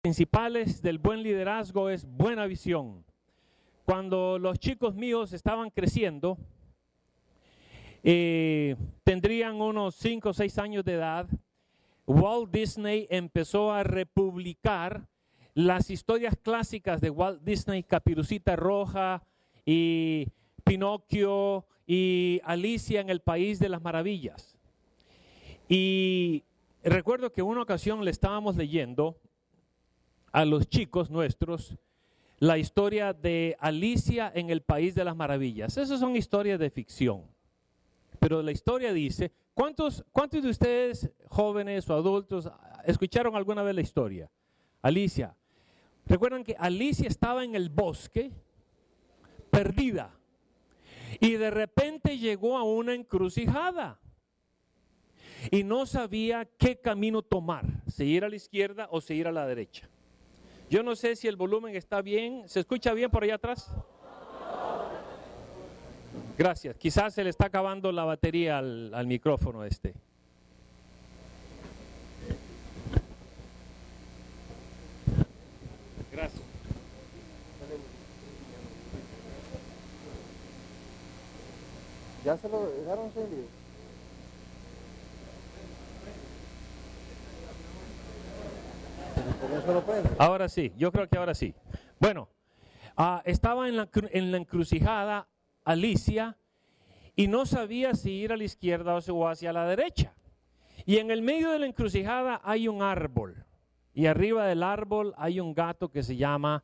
principales del buen liderazgo es buena visión. Cuando los chicos míos estaban creciendo, tendrían unos 5 o 6 años de edad, Walt Disney empezó a republicar las historias clásicas de Walt Disney, Caperucita Roja y Pinocchio y Alicia en el País de las Maravillas. Y recuerdo que en una ocasión le estábamos leyendo a los chicos nuestros la historia de Alicia en el País de las Maravillas. Esas son historias de ficción. Pero la historia dice, ¿cuántos de ustedes, jóvenes o adultos, escucharon alguna vez la historia? Alicia. Recuerdan que Alicia estaba en el bosque, perdida, y de repente llegó a una encrucijada y no sabía qué camino tomar, si ir a la izquierda o si ir a la derecha. Yo no sé si el volumen está bien. ¿Se escucha bien por allá atrás? Gracias. Quizás se le está acabando la batería al micrófono este. Gracias. ¿Ya se lo dejaron encendido? Ahora sí, yo creo que ahora sí. Bueno, estaba en la encrucijada Alicia y no sabía si ir a la izquierda o hacia la derecha. Y en el medio de la encrucijada hay un árbol y arriba del árbol hay un gato que se llama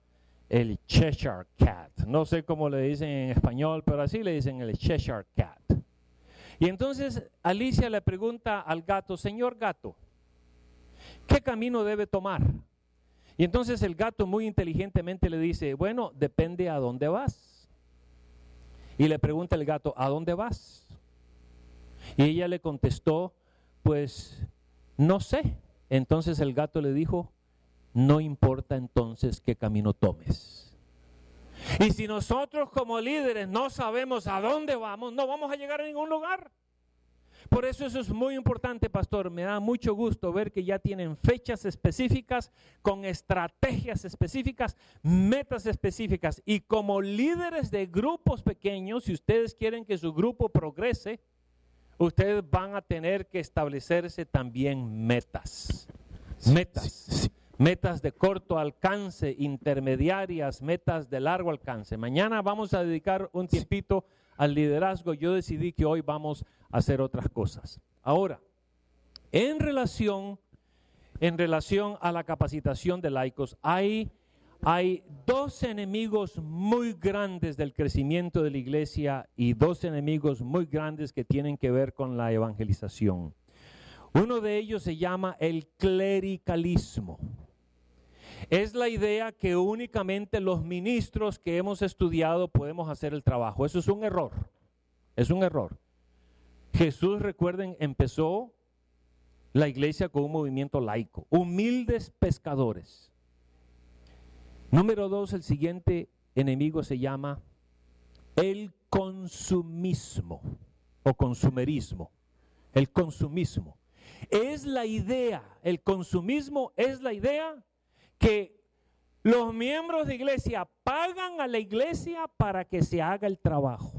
el Cheshire Cat. No sé cómo le dicen en español, pero así le dicen el Cheshire Cat. Y entonces Alicia le pregunta al gato, señor gato, ¿qué camino debe tomar? Y entonces el gato muy inteligentemente le dice, bueno, depende a dónde vas. Y le pregunta el gato, ¿a dónde vas? Y ella le contestó, pues no sé. Entonces el gato le dijo, no importa entonces qué camino tomes. Y si nosotros como líderes no sabemos a dónde vamos, no vamos a llegar a ningún lugar. Por eso es muy importante, pastor. Me da mucho gusto ver que ya tienen fechas específicas, con estrategias específicas, metas específicas. Y como líderes de grupos pequeños, si ustedes quieren que su grupo progrese, ustedes van a tener que establecerse también metas. Metas. Metas de corto alcance, intermediarias, metas de largo alcance. Mañana vamos a dedicar un tiempito al liderazgo. Yo decidí que hoy vamos a hacer otras cosas. Ahora, en relación a la capacitación de laicos, hay 2 enemigos muy grandes del crecimiento de la iglesia y 2 enemigos muy grandes que tienen que ver con la evangelización. Uno de ellos se llama el clericalismo. Es la idea que únicamente los ministros que hemos estudiado podemos hacer el trabajo. Eso es un error. Es un error. Jesús, recuerden, empezó la iglesia con un movimiento laico. Humildes pescadores. Número 2, el siguiente enemigo se llama el consumismo o consumerismo. El consumismo. Es la idea, el consumismo es la idea que los miembros de iglesia pagan a la iglesia para que se haga el trabajo.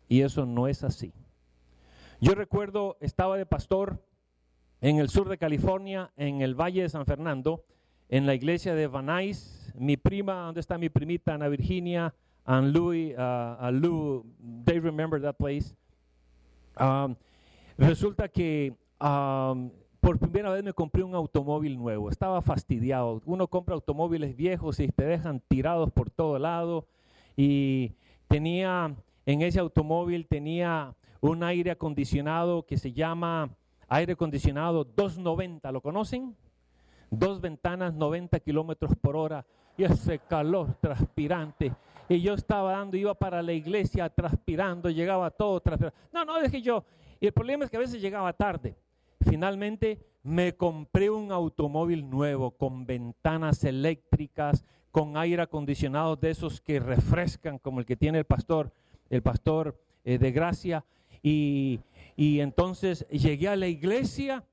Y eso no es así. Yo recuerdo, estaba de pastor en el sur de California, en el Valle de San Fernando, en la iglesia de Van Nuys. Mi prima, ¿dónde está mi primita? Ana Virginia, and Louis, Lou, they remember that place. Resulta que por primera vez me compré un automóvil nuevo. Estaba fastidiado. Uno compra automóviles viejos y te dejan tirados por todo lado. Y en ese automóvil tenía un aire acondicionado que se llama aire acondicionado 290. ¿Lo conocen? 2 ventanas, 90 kilómetros por hora. Y ese calor transpirante. Y yo iba para la iglesia transpirando, llegaba todo transpirando. No, dije yo. Y el problema es que a veces llegaba tarde. Finalmente me compré un automóvil nuevo con ventanas eléctricas, con aire acondicionado de esos que refrescan, como el que tiene el pastor de Gracia. Y entonces llegué a la iglesia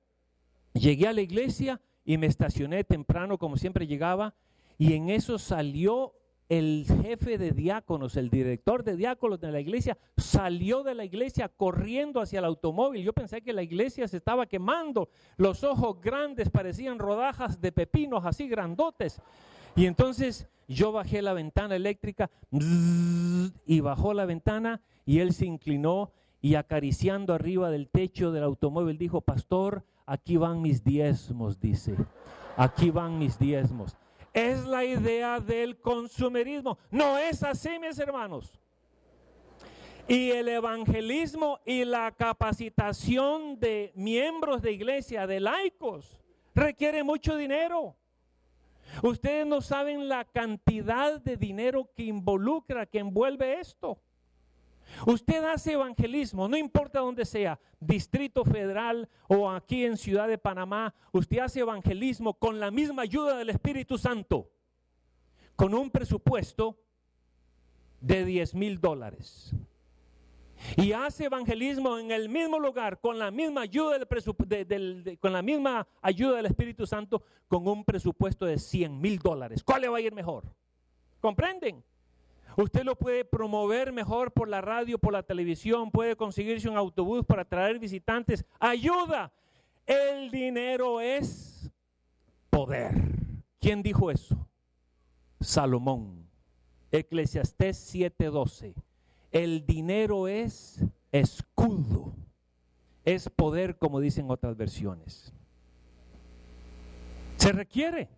y me estacioné temprano como siempre llegaba, y en eso salió el jefe de diáconos, el director de diáconos de la iglesia, salió de la iglesia corriendo hacia el automóvil. Yo pensé que la iglesia se estaba quemando, los ojos grandes parecían rodajas de pepinos así grandotes. Y entonces yo bajé la ventana eléctrica y bajó la ventana y él se inclinó y acariciando arriba del techo del automóvil dijo: pastor, aquí van mis diezmos, dice, aquí van mis diezmos. Es la idea del consumerismo. No es así, mis hermanos. Y el evangelismo y la capacitación de miembros de iglesia, de laicos, requiere mucho dinero. Ustedes no saben la cantidad de dinero que involucra, que envuelve esto. Usted hace evangelismo, no importa dónde sea, Distrito Federal o aquí en Ciudad de Panamá, usted hace evangelismo con la misma ayuda del Espíritu Santo, con un presupuesto de $10,000. Y hace evangelismo en el mismo lugar, con la misma ayuda con la misma ayuda del Espíritu Santo, con un presupuesto de $100,000. ¿Cuál le va a ir mejor? ¿Comprenden? Usted lo puede promover mejor por la radio, por la televisión, puede conseguirse un autobús para traer visitantes. ¡Ayuda! El dinero es poder. ¿Quién dijo eso? Salomón. Eclesiastés 7:12. El dinero es escudo. Es poder, como dicen otras versiones. Se requiere.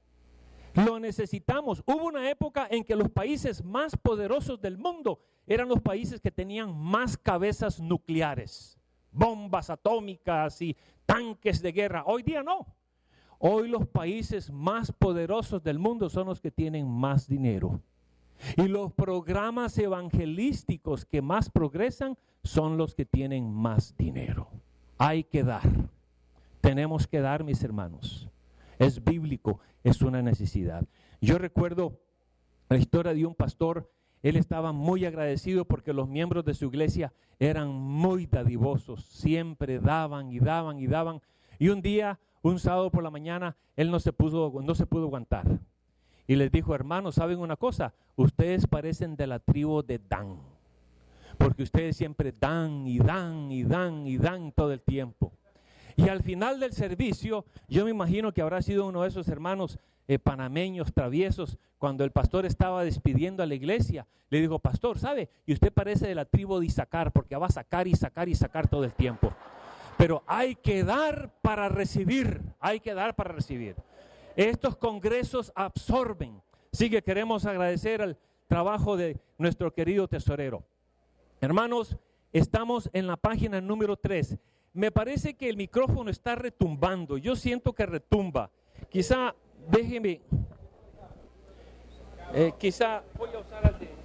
Lo necesitamos. Hubo una época en que los países más poderosos del mundo eran los países que tenían más cabezas nucleares, bombas atómicas y tanques de guerra. Hoy día no. Hoy los países más poderosos del mundo son los que tienen más dinero. Y los programas evangelísticos que más progresan son los que tienen más dinero. Hay que dar. Tenemos que dar, mis hermanos. Es bíblico, es una necesidad. Yo recuerdo la historia de un pastor. Él estaba muy agradecido porque los miembros de su iglesia eran muy dadivosos, siempre daban y daban y daban. Y un día, un sábado por la mañana, él no se pudo aguantar. Y les dijo: hermanos, ¿saben una cosa? Ustedes parecen de la tribu de Dan, porque ustedes siempre dan y dan y dan y dan todo el tiempo. Y al final del servicio, yo me imagino que habrá sido uno de esos hermanos panameños traviesos, cuando el pastor estaba despidiendo a la iglesia, le dijo: pastor, ¿sabe? Y usted parece de la tribu de Isaacar, porque va a sacar y sacar y sacar todo el tiempo. Pero hay que dar para recibir, hay que dar para recibir. Estos congresos absorben. Así que queremos agradecer al trabajo de nuestro querido tesorero. Hermanos, estamos en la página número 3. Me parece que el micrófono está retumbando. Yo siento que retumba. Quizá, déjeme. Quizá voy a usar el de.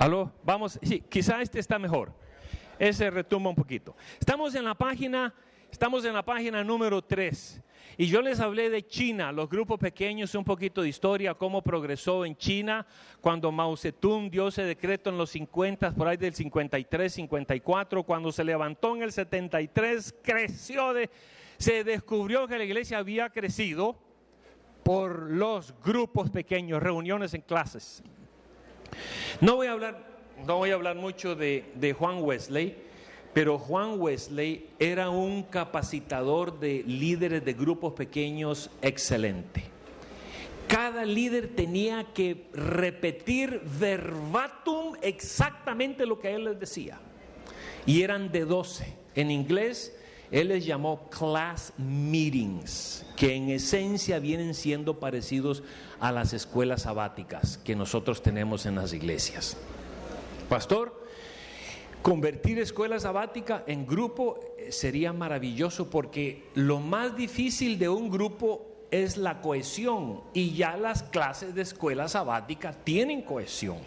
¿Aló? Vamos, sí, quizá este está mejor. Ese retumba un poquito. Estamos en la página número 3. Y yo les hablé de China, los grupos pequeños, un poquito de historia, cómo progresó en China, cuando Mao Zedong dio ese decreto en los 50, por ahí del 53, 54, cuando se levantó en el 73, se descubrió que la iglesia había crecido por los grupos pequeños, reuniones en clases. No voy a hablar mucho de Juan Wesley, pero Juan Wesley era un capacitador de líderes de grupos pequeños excelente. Cada líder tenía que repetir verbatim exactamente lo que él les decía. Y eran de 12. En inglés, él les llamó class meetings, que en esencia vienen siendo parecidos a las escuelas sabáticas que nosotros tenemos en las iglesias. Pastor, convertir escuela sabática en grupo sería maravilloso, porque lo más difícil de un grupo es la cohesión, y ya las clases de escuela sabática tienen cohesión.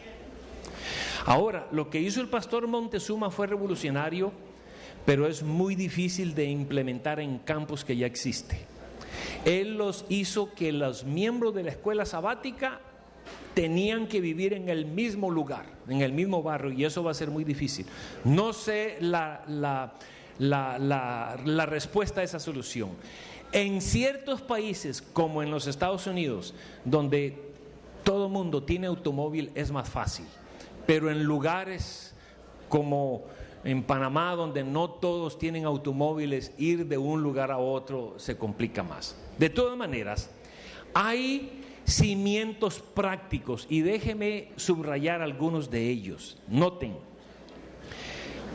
Ahora, lo que hizo el pastor Montezuma fue revolucionario, pero es muy difícil de implementar en campus que ya existe. Él los hizo que los miembros de la escuela sabática tenían que vivir en el mismo lugar, en el mismo barrio, y eso va a ser muy difícil. No sé la respuesta a esa solución. En ciertos países, como en los Estados Unidos, donde todo el mundo tiene automóvil, es más fácil. Pero en lugares como en Panamá, donde no todos tienen automóviles, ir de un lugar a otro se complica más. De todas maneras, hay cimientos prácticos, y déjeme subrayar algunos de ellos. Noten: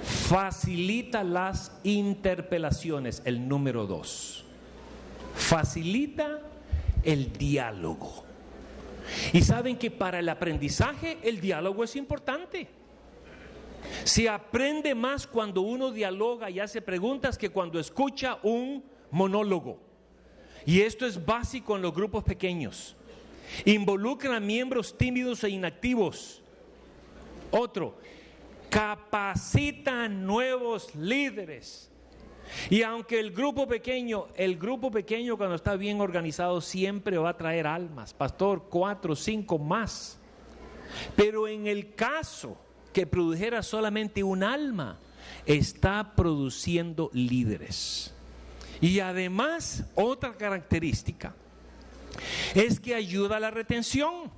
facilita las interpelaciones, el número 2. Facilita el diálogo. Y saben que para el aprendizaje el diálogo es importante. Se aprende más cuando uno dialoga y hace preguntas que cuando escucha un monólogo. Y esto es básico en los grupos pequeños. Involucran a miembros tímidos e inactivos. Otro, capacitan nuevos líderes. Y aunque el grupo pequeño cuando está bien organizado siempre va a traer almas, pastor, 4 o 5 más. Pero en el caso que produjera solamente un alma, está produciendo líderes. Y además, otra característica es que ayuda a la retención.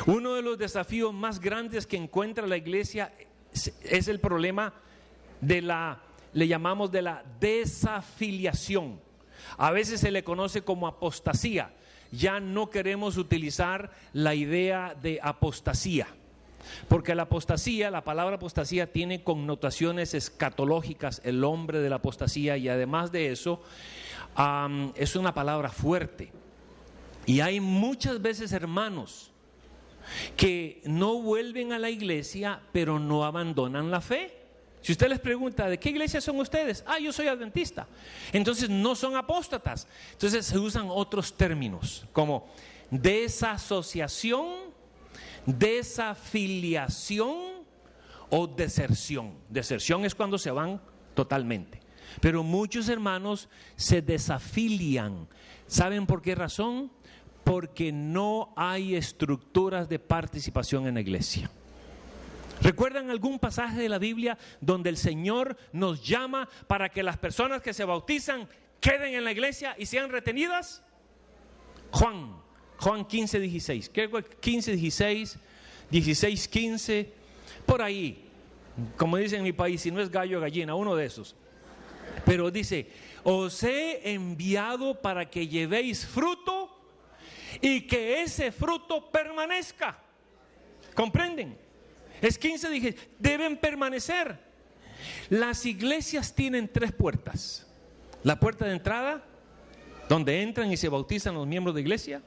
Uno de los desafíos más grandes que encuentra la iglesia es el problema le llamamos de la desafiliación. A veces se le conoce como apostasía. Ya no queremos utilizar la idea de apostasía, porque la palabra apostasía tiene connotaciones escatológicas, el hombre de la apostasía, y además de eso es una palabra fuerte. Y hay muchas veces hermanos que no vuelven a la iglesia, pero no abandonan la fe. Si usted les pregunta, ¿de qué iglesia son ustedes? Yo soy adventista. Entonces no son apóstatas. Entonces se usan otros términos como desasociación, desafiliación o deserción. Deserción es cuando se van totalmente. Pero muchos hermanos se desafilian. ¿Saben por qué razón? Porque no hay estructuras de participación en la iglesia. ¿Recuerdan algún pasaje de la Biblia donde el Señor nos llama para que las personas que se bautizan queden en la iglesia y sean retenidas? Juan 15, 16. ¿Qué? 15, 16, 16, 15. Por ahí, como dicen en mi país, si no es gallo, gallina, uno de esos. Pero dice: os he enviado para que llevéis fruto y que ese fruto permanezca. ¿Comprenden? Es 15, dije, deben permanecer. Las iglesias tienen 3 puertas. La puerta de entrada, donde entran y se bautizan los miembros de iglesia.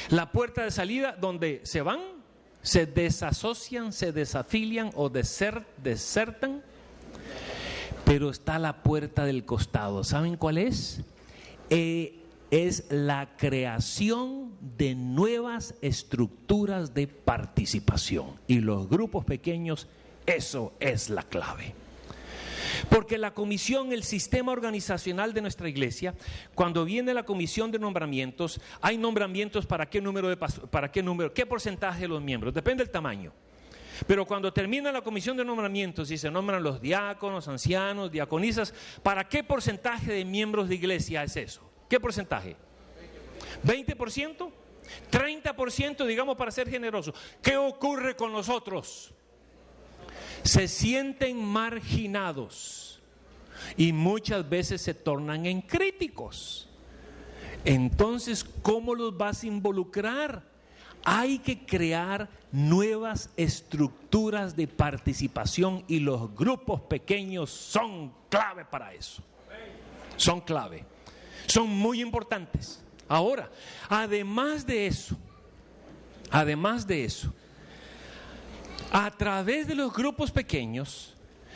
La puerta de salida, donde se van, se desasocian, se desafilian o desertan. Pero está la puerta del costado. ¿Saben cuál es? Es la creación de nuevas estructuras de participación. Y los grupos pequeños, eso es la clave. Porque la comisión, el sistema organizacional de nuestra iglesia, cuando viene la comisión de nombramientos, hay nombramientos para qué número, qué porcentaje de los miembros, depende del tamaño. Pero cuando termina la comisión de nombramientos y se nombran los diáconos, ancianos, diaconisas, ¿para qué porcentaje de miembros de iglesia es eso? ¿Qué porcentaje? ¿20%? ¿30%? Digamos, para ser generoso. ¿Qué ocurre con los otros? Se sienten marginados y muchas veces se tornan en críticos. Entonces, ¿cómo los vas a involucrar? Hay que crear nuevas estructuras de participación y los grupos pequeños son clave para eso. Son clave. Son muy importantes. Ahora, además de eso, a través de los grupos pequeños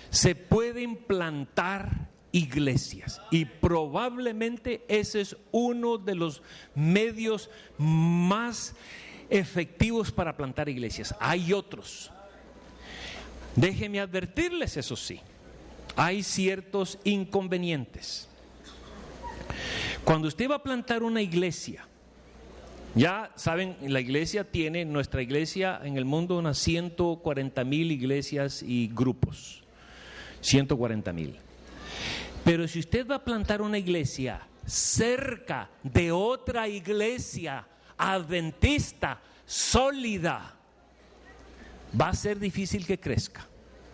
se pueden plantar iglesias, y probablemente ese es uno de los medios más efectivos para plantar iglesias. Hay otros. Déjenme advertirles, eso sí, hay ciertos inconvenientes. Cuando usted va a plantar una iglesia, ya saben, nuestra iglesia en el mundo, unas 140,000 iglesias y grupos. 140,000. Pero si usted va a plantar una iglesia cerca de otra iglesia adventista sólida, va a ser difícil que crezca.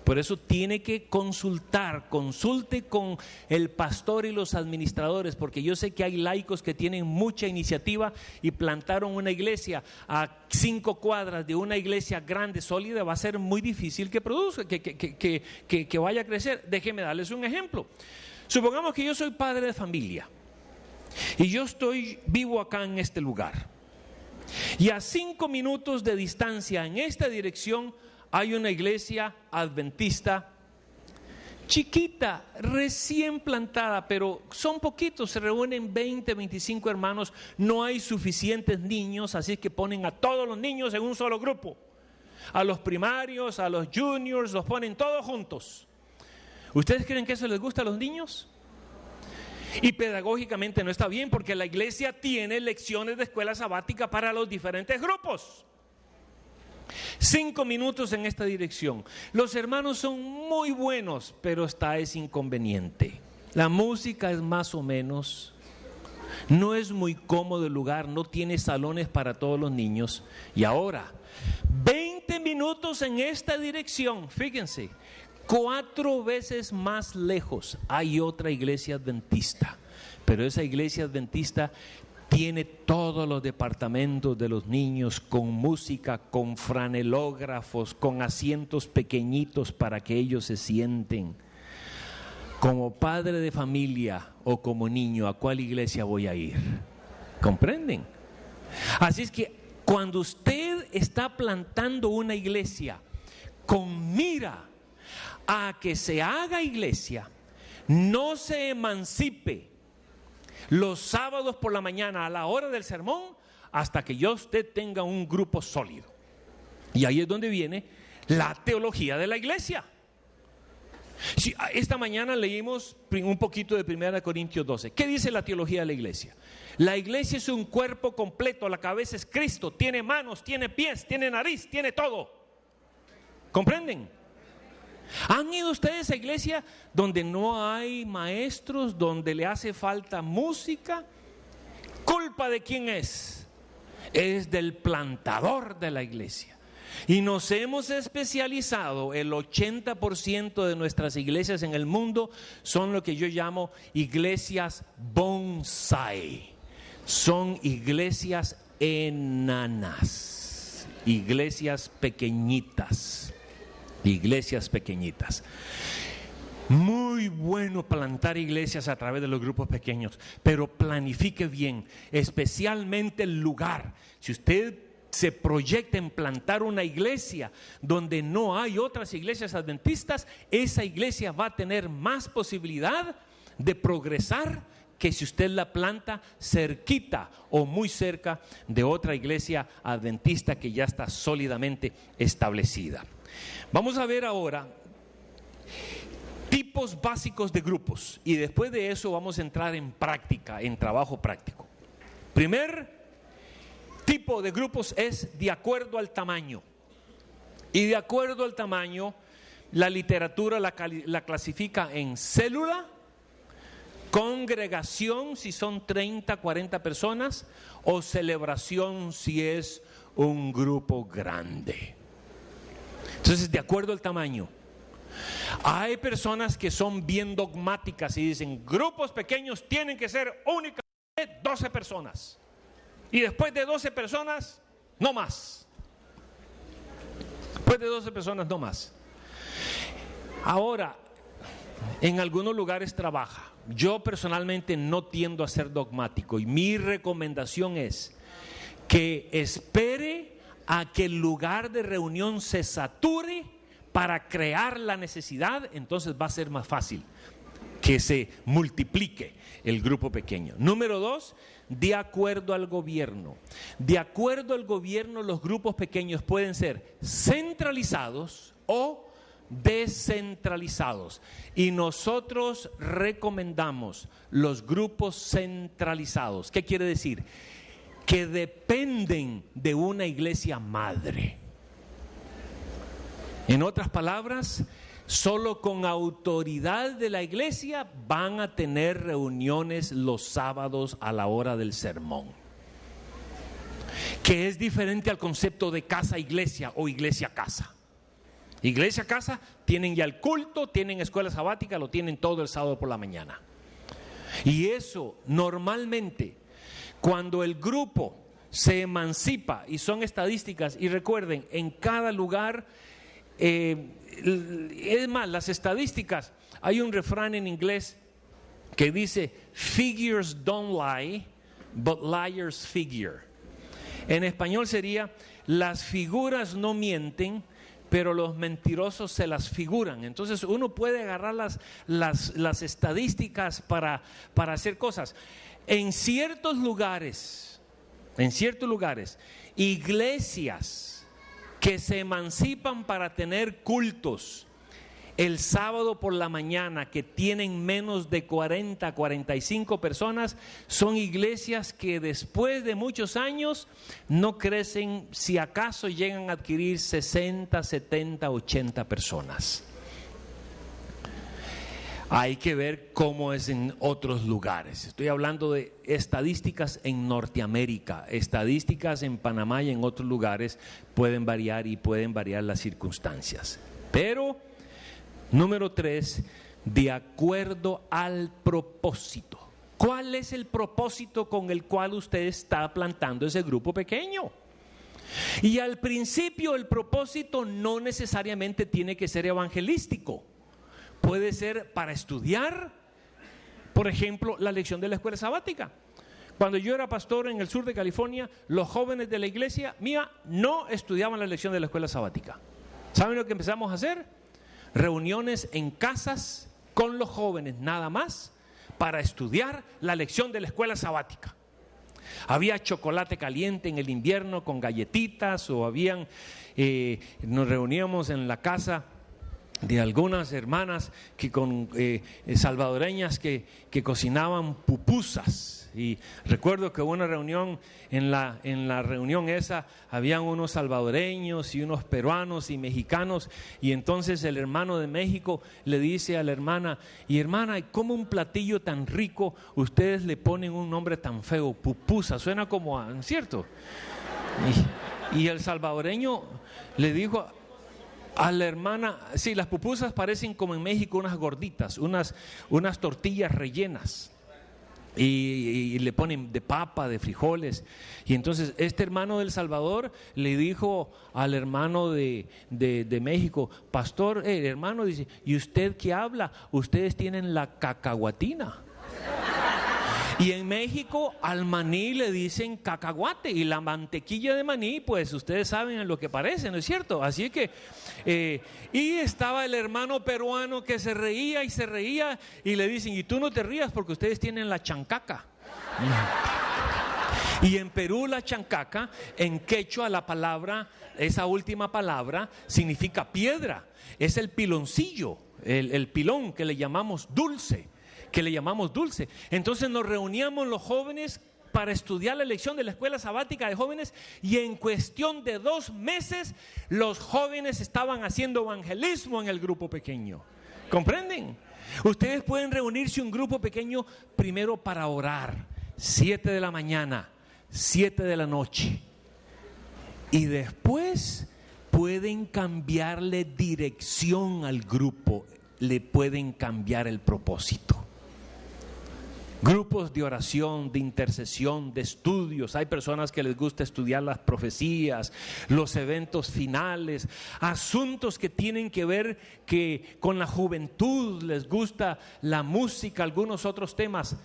Por eso tiene que consulte con el pastor y los administradores, porque yo sé que hay laicos que tienen mucha iniciativa y plantaron una iglesia a 5 cuadras de una iglesia grande, sólida. Va a ser muy difícil que produzca, que vaya a crecer. Déjenme darles un ejemplo. Supongamos que yo soy padre de familia y yo vivo acá en este lugar, y a 5 minutos de distancia en esta dirección hay una iglesia adventista chiquita, recién plantada, pero son poquitos, se reúnen 20, 25 hermanos, no hay suficientes niños, así es que ponen a todos los niños en un solo grupo, a los primarios, a los juniors, los ponen todos juntos. ¿Ustedes creen que eso les gusta a los niños? Y pedagógicamente no está bien, porque la iglesia tiene lecciones de escuela sabática para los diferentes grupos. 5 minutos en esta dirección. Los hermanos son muy buenos, pero está ese inconveniente. La música es más o menos, no es muy cómodo el lugar, no tiene salones para todos los niños. Y ahora, 20 minutos en esta dirección, fíjense, 4 veces más lejos hay otra iglesia adventista, pero esa iglesia adventista tiene todos los departamentos de los niños, con música, con franelógrafos, con asientos pequeñitos para que ellos se sienten. Como padre de familia o como niño, ¿a cuál iglesia voy a ir? ¿Comprenden? Así es que cuando usted está plantando una iglesia con mira a que se haga iglesia, no se emancipe los sábados por la mañana a la hora del sermón hasta que ya usted tenga un grupo sólido. Y ahí es donde viene la teología de la iglesia. Sí, esta mañana leímos un poquito de 1 Corintios 12. ¿Qué dice la teología de la iglesia? La iglesia es un cuerpo completo, la cabeza es Cristo, tiene manos, tiene pies, tiene nariz, tiene todo. ¿Comprenden? ¿Han ido ustedes a iglesia donde no hay maestros, donde le hace falta música? ¿Culpa de quién es? Es del plantador de la iglesia. Y nos hemos especializado, el 80% de nuestras iglesias en el mundo son lo que yo llamo iglesias bonsai. Son iglesias enanas, iglesias pequeñitas. Iglesias pequeñitas. Muy bueno plantar iglesias a través de los grupos pequeños, pero planifique bien, especialmente el lugar. Si usted se proyecta en plantar una iglesia donde no hay otras iglesias adventistas, esa iglesia va a tener más posibilidad de progresar que si usted la planta cerquita o muy cerca de otra iglesia adventista que ya está sólidamente establecida. Vamos a ver ahora tipos básicos de grupos, y después de eso vamos a entrar en práctica, en trabajo práctico. Primer tipo de grupos es de acuerdo al tamaño, y de acuerdo al tamaño la literatura la clasifica en célula, congregación si son 30, 40 personas, o celebración si es un grupo grande. Entonces, de acuerdo al tamaño. Hay personas que son bien dogmáticas y dicen, grupos pequeños tienen que ser únicamente 12 personas. Y después de 12 personas, no más. Después de 12 personas, no más. Ahora, en algunos lugares trabaja. Yo personalmente no tiendo a ser dogmático, y mi recomendación es que espere a que el lugar de reunión se sature para crear la necesidad. Entonces va a ser más fácil que se multiplique el grupo pequeño. Número 2, de acuerdo al gobierno. De acuerdo al gobierno, los grupos pequeños pueden ser centralizados o descentralizados. Y nosotros recomendamos los grupos centralizados. ¿Qué quiere decir? Que dependen de una iglesia madre. En otras palabras, solo con autoridad de la iglesia van a tener reuniones los sábados a la hora del sermón, que es diferente al concepto de casa-iglesia o iglesia-casa. Iglesia-casa tienen ya el culto, tienen escuela sabática, lo tienen todo el sábado por la mañana. Y eso normalmente, cuando el grupo se emancipa, y son estadísticas, y recuerden, en cada lugar, es más, las estadísticas, hay un refrán en inglés que dice: figures don't lie, but liars figure. En español sería: las figuras no mienten, pero los mentirosos se las figuran. Entonces uno puede agarrar las estadísticas para hacer cosas. En ciertos lugares, iglesias que se emancipan para tener cultos el sábado por la mañana, que tienen menos de 40, 45 personas, son iglesias que después de muchos años no crecen, si acaso llegan a adquirir 60, 70, 80 personas. Hay que ver cómo es en otros lugares. Estoy hablando de estadísticas en Norteamérica. Estadísticas en Panamá y en otros lugares pueden variar, y pueden variar las circunstancias. Pero, número 3, de acuerdo al propósito. ¿Cuál es el propósito con el cual usted está plantando ese grupo pequeño? Y al principio el propósito no necesariamente tiene que ser evangelístico. Puede ser para estudiar, por ejemplo, la lección de la escuela sabática. Cuando yo era pastor en el sur de California, los jóvenes de la iglesia mía no estudiaban la lección de la escuela sabática. ¿Saben lo que empezamos a hacer? Reuniones en casas con los jóvenes, nada más, para estudiar la lección de la escuela sabática. Había chocolate caliente en el invierno con galletitas, o nos reuníamos en la casa de algunas hermanas salvadoreñas que cocinaban pupusas. Y recuerdo que hubo una reunión, en la reunión esa habían unos salvadoreños y unos peruanos y mexicanos, y entonces el hermano de México le dice a la hermana: y hermana, ¿cómo un platillo tan rico ustedes le ponen un nombre tan feo? Pupusa, suena como a, ¿cierto? Y el salvadoreño le dijo a la hermana: sí, las pupusas parecen como en México unas gorditas, unas tortillas rellenas, y le ponen de papa, de frijoles. Y entonces este hermano del Salvador le dijo al hermano de México: pastor, hermano, dice, ¿y usted qué habla? Ustedes tienen la cacahuatina. Y en México al maní le dicen cacahuate, y la mantequilla de maní, pues ustedes saben en lo que parece, ¿no es cierto? Así que, y estaba el hermano peruano que se reía y se reía, y le dicen: y tú no te rías porque ustedes tienen la chancaca. Y en Perú la chancaca, en quechua la palabra, esa última palabra, significa piedra, es el piloncillo, el pilón que le llamamos dulce. Entonces nos reuníamos los jóvenes para estudiar la lección de la escuela sabática de jóvenes, y en cuestión de 2 meses los jóvenes estaban haciendo evangelismo en el grupo pequeño. ¿Comprenden? Ustedes pueden reunirse un grupo pequeño primero para orar, 7 de la mañana, 7 de la noche, y después pueden cambiarle dirección al grupo, le pueden cambiar el propósito. Grupos de oración, de intercesión, de estudios. Hay personas que les gusta estudiar las profecías, los eventos finales, asuntos que tienen que ver con la juventud, les gusta la música, algunos otros temas.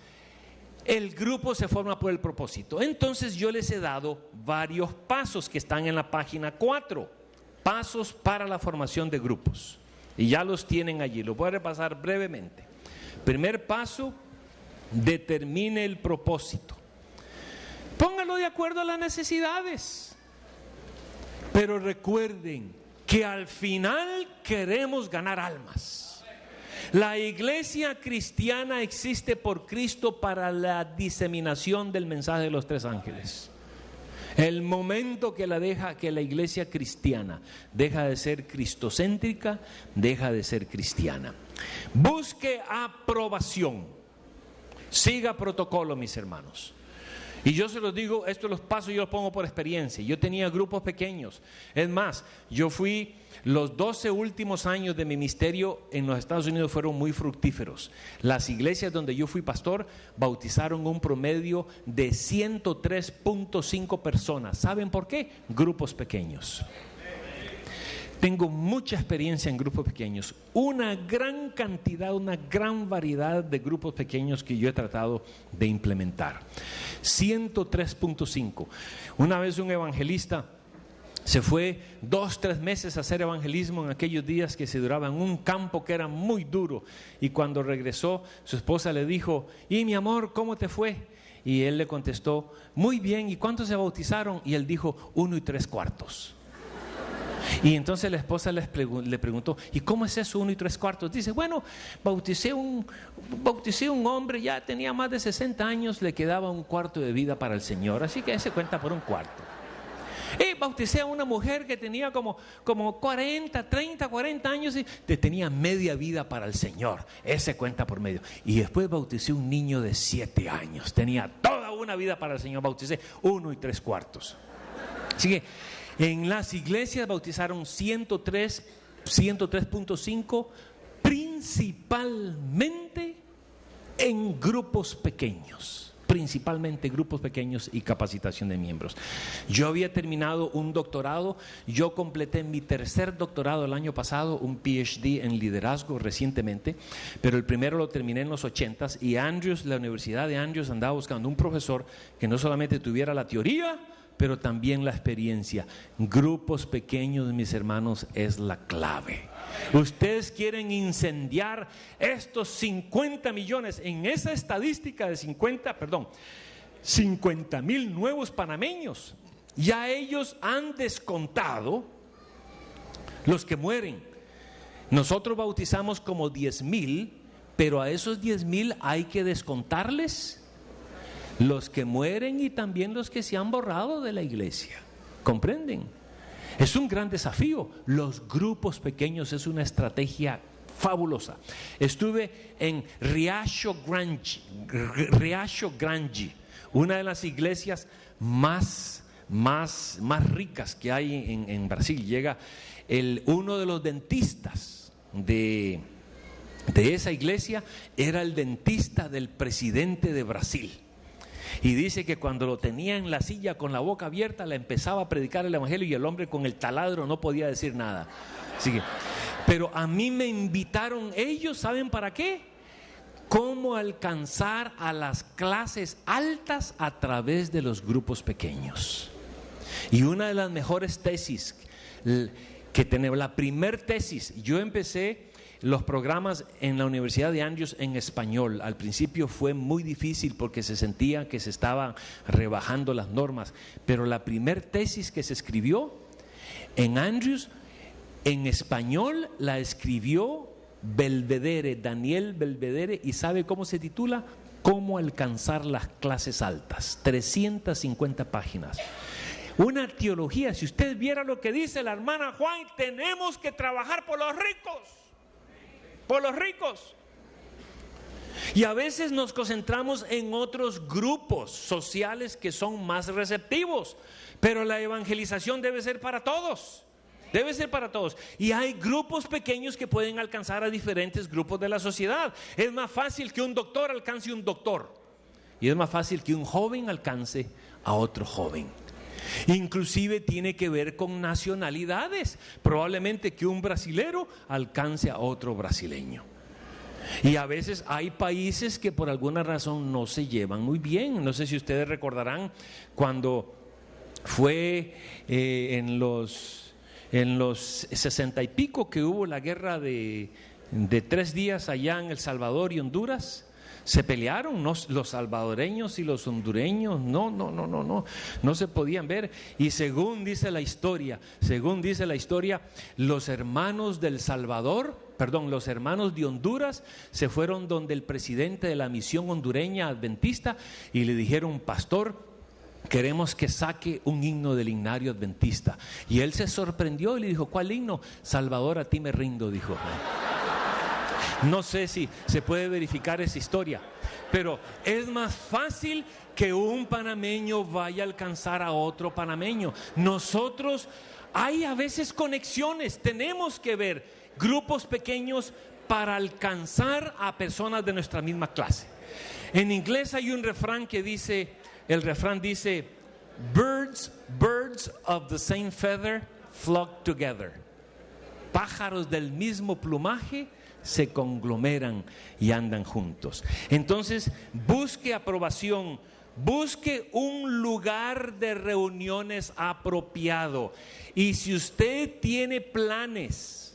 El grupo se forma por el propósito. Entonces yo les he dado varios pasos que están en la página 4, pasos para la formación de grupos, y ya los tienen allí. Los voy a repasar brevemente. Primer paso: determine el propósito. Póngalo de acuerdo a las necesidades. Pero recuerden que al final queremos ganar almas. La iglesia cristiana existe por Cristo para la diseminación del mensaje de los tres ángeles. El momento que la iglesia cristiana deja de ser cristocéntrica, deja de ser cristiana. Busque aprobación, siga protocolo, mis hermanos. Y yo se los digo, esto los paso, yo los pongo por experiencia. Yo tenía grupos pequeños. Es más, yo fui, los 12 últimos años de mi ministerio en los Estados Unidos fueron muy fructíferos. Las iglesias donde yo fui pastor bautizaron un promedio de 103.5 personas. ¿Saben por qué? Grupos pequeños. Tengo mucha experiencia en grupos pequeños, una gran cantidad, una gran variedad de grupos pequeños que yo he tratado de implementar. 103.5. Una vez un evangelista se fue 2-3 meses a hacer evangelismo en aquellos días que se duraba en un campo que era muy duro, y cuando regresó su esposa le dijo: ¿y mi amor, cómo te fue? Y él le contestó: muy bien. ¿Y cuántos se bautizaron? Y él dijo: 1 3/4. Y entonces la esposa le preguntó: ¿y cómo es eso, 1 3/4? Dice: bueno, bauticé un hombre, ya tenía más de 60 años, le quedaba 1/4 de vida para el Señor, así que se cuenta por 1/4. Y bauticé a una mujer que tenía como 40 años y tenía media vida para el Señor, ese cuenta por medio. Y después bauticé a un niño de 7 años, tenía toda una vida para el Señor, bauticé 1 3/4. Así que en las iglesias bautizaron 103.5, principalmente en grupos pequeños. Principalmente grupos pequeños y capacitación de miembros. Yo había terminado un doctorado, yo completé mi 3er doctorado el año pasado, un PhD en liderazgo recientemente, pero el primero lo terminé en los 80s, y Andrews, la Universidad de Andrews, andaba buscando un profesor que no solamente tuviera la teoría, pero también la experiencia. Grupos pequeños, mis hermanos, es la clave. Ustedes quieren incendiar estos 50 millones en esa estadística de 50,000 nuevos panameños. Ya ellos han descontado los que mueren. Nosotros bautizamos como 10,000, pero a esos 10,000 hay que descontarles los que mueren y también los que se han borrado de la iglesia. ¿Comprenden? Es un gran desafío. Los grupos pequeños es una estrategia fabulosa. Estuve en Riacho Grande, una de las iglesias más ricas que hay en Brasil. Llega uno de los dentistas de esa iglesia, era el dentista del presidente de Brasil. Y dice que cuando lo tenía en la silla con la boca abierta, le empezaba a predicar el evangelio y el hombre con el taladro no podía decir nada. Así que, pero a mí me invitaron ellos, ¿saben para qué? Cómo alcanzar a las clases altas a través de los grupos pequeños. Y una de las mejores tesis que tenemos, la primer tesis, yo empecé los programas en la Universidad de Andrews en español. Al principio fue muy difícil porque se sentía que se estaban rebajando las normas, pero la primer tesis que se escribió en Andrews en español la escribió Belvedere, Daniel Belvedere, y ¿sabe cómo se titula? Cómo alcanzar las clases altas. 350 páginas. Una teología. Si usted viera lo que dice la hermana Juan, tenemos que trabajar por los ricos. Por los ricos. Y a veces nos concentramos en otros grupos sociales que son más receptivos, pero la evangelización debe ser para todos. Debe ser para todos. Y hay grupos pequeños que pueden alcanzar a diferentes grupos de la sociedad. Es más fácil que un doctor alcance a un doctor, y es más fácil que un joven alcance a otro joven. Inclusive tiene que ver con nacionalidades. Probablemente que un brasilero alcance a otro brasileño. Y a veces hay países que por alguna razón no se llevan muy bien. No sé si ustedes recordarán cuando fue en los 60 y pico que hubo la guerra de 3 días allá en El Salvador y Honduras. Se pelearon los salvadoreños y los hondureños, no se podían ver. Y según dice la historia, los hermanos del Salvador, los hermanos de Honduras se fueron donde el presidente de la misión hondureña adventista y le dijeron: pastor, queremos que saque un himno del himnario adventista. Y él se sorprendió y le dijo: ¿cuál himno? Salvador, a ti me rindo, dijo. No sé si se puede verificar esa historia, pero es más fácil que un panameño vaya a alcanzar a otro panameño. Nosotros, hay a veces conexiones, tenemos que ver grupos pequeños para alcanzar a personas de nuestra misma clase. En inglés hay un refrán que dice, birds of the same feather flock together. Pájaros del mismo plumaje se conglomeran y andan juntos. Entonces, busque aprobación, busque un lugar de reuniones apropiado. Y si usted tiene planes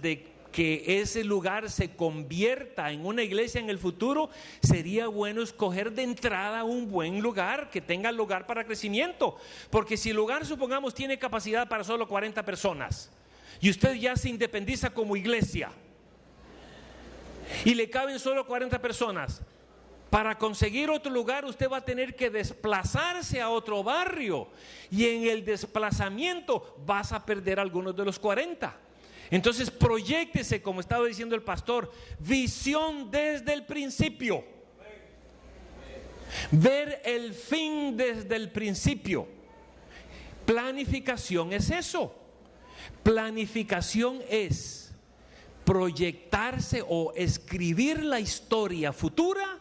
de que ese lugar se convierta en una iglesia en el futuro, sería bueno escoger de entrada un buen lugar, que tenga lugar para crecimiento. Porque si el lugar, supongamos, tiene capacidad para solo 40 personas, y usted ya se independiza como iglesia y le caben solo 40 personas, para conseguir otro lugar usted va a tener que desplazarse a otro barrio, y en el desplazamiento vas a perder algunos de los 40. Entonces proyéctese, como estaba diciendo el pastor, visión desde el principio, ver el fin desde el principio. Planificación es eso. Planificación es proyectarse o escribir la historia futura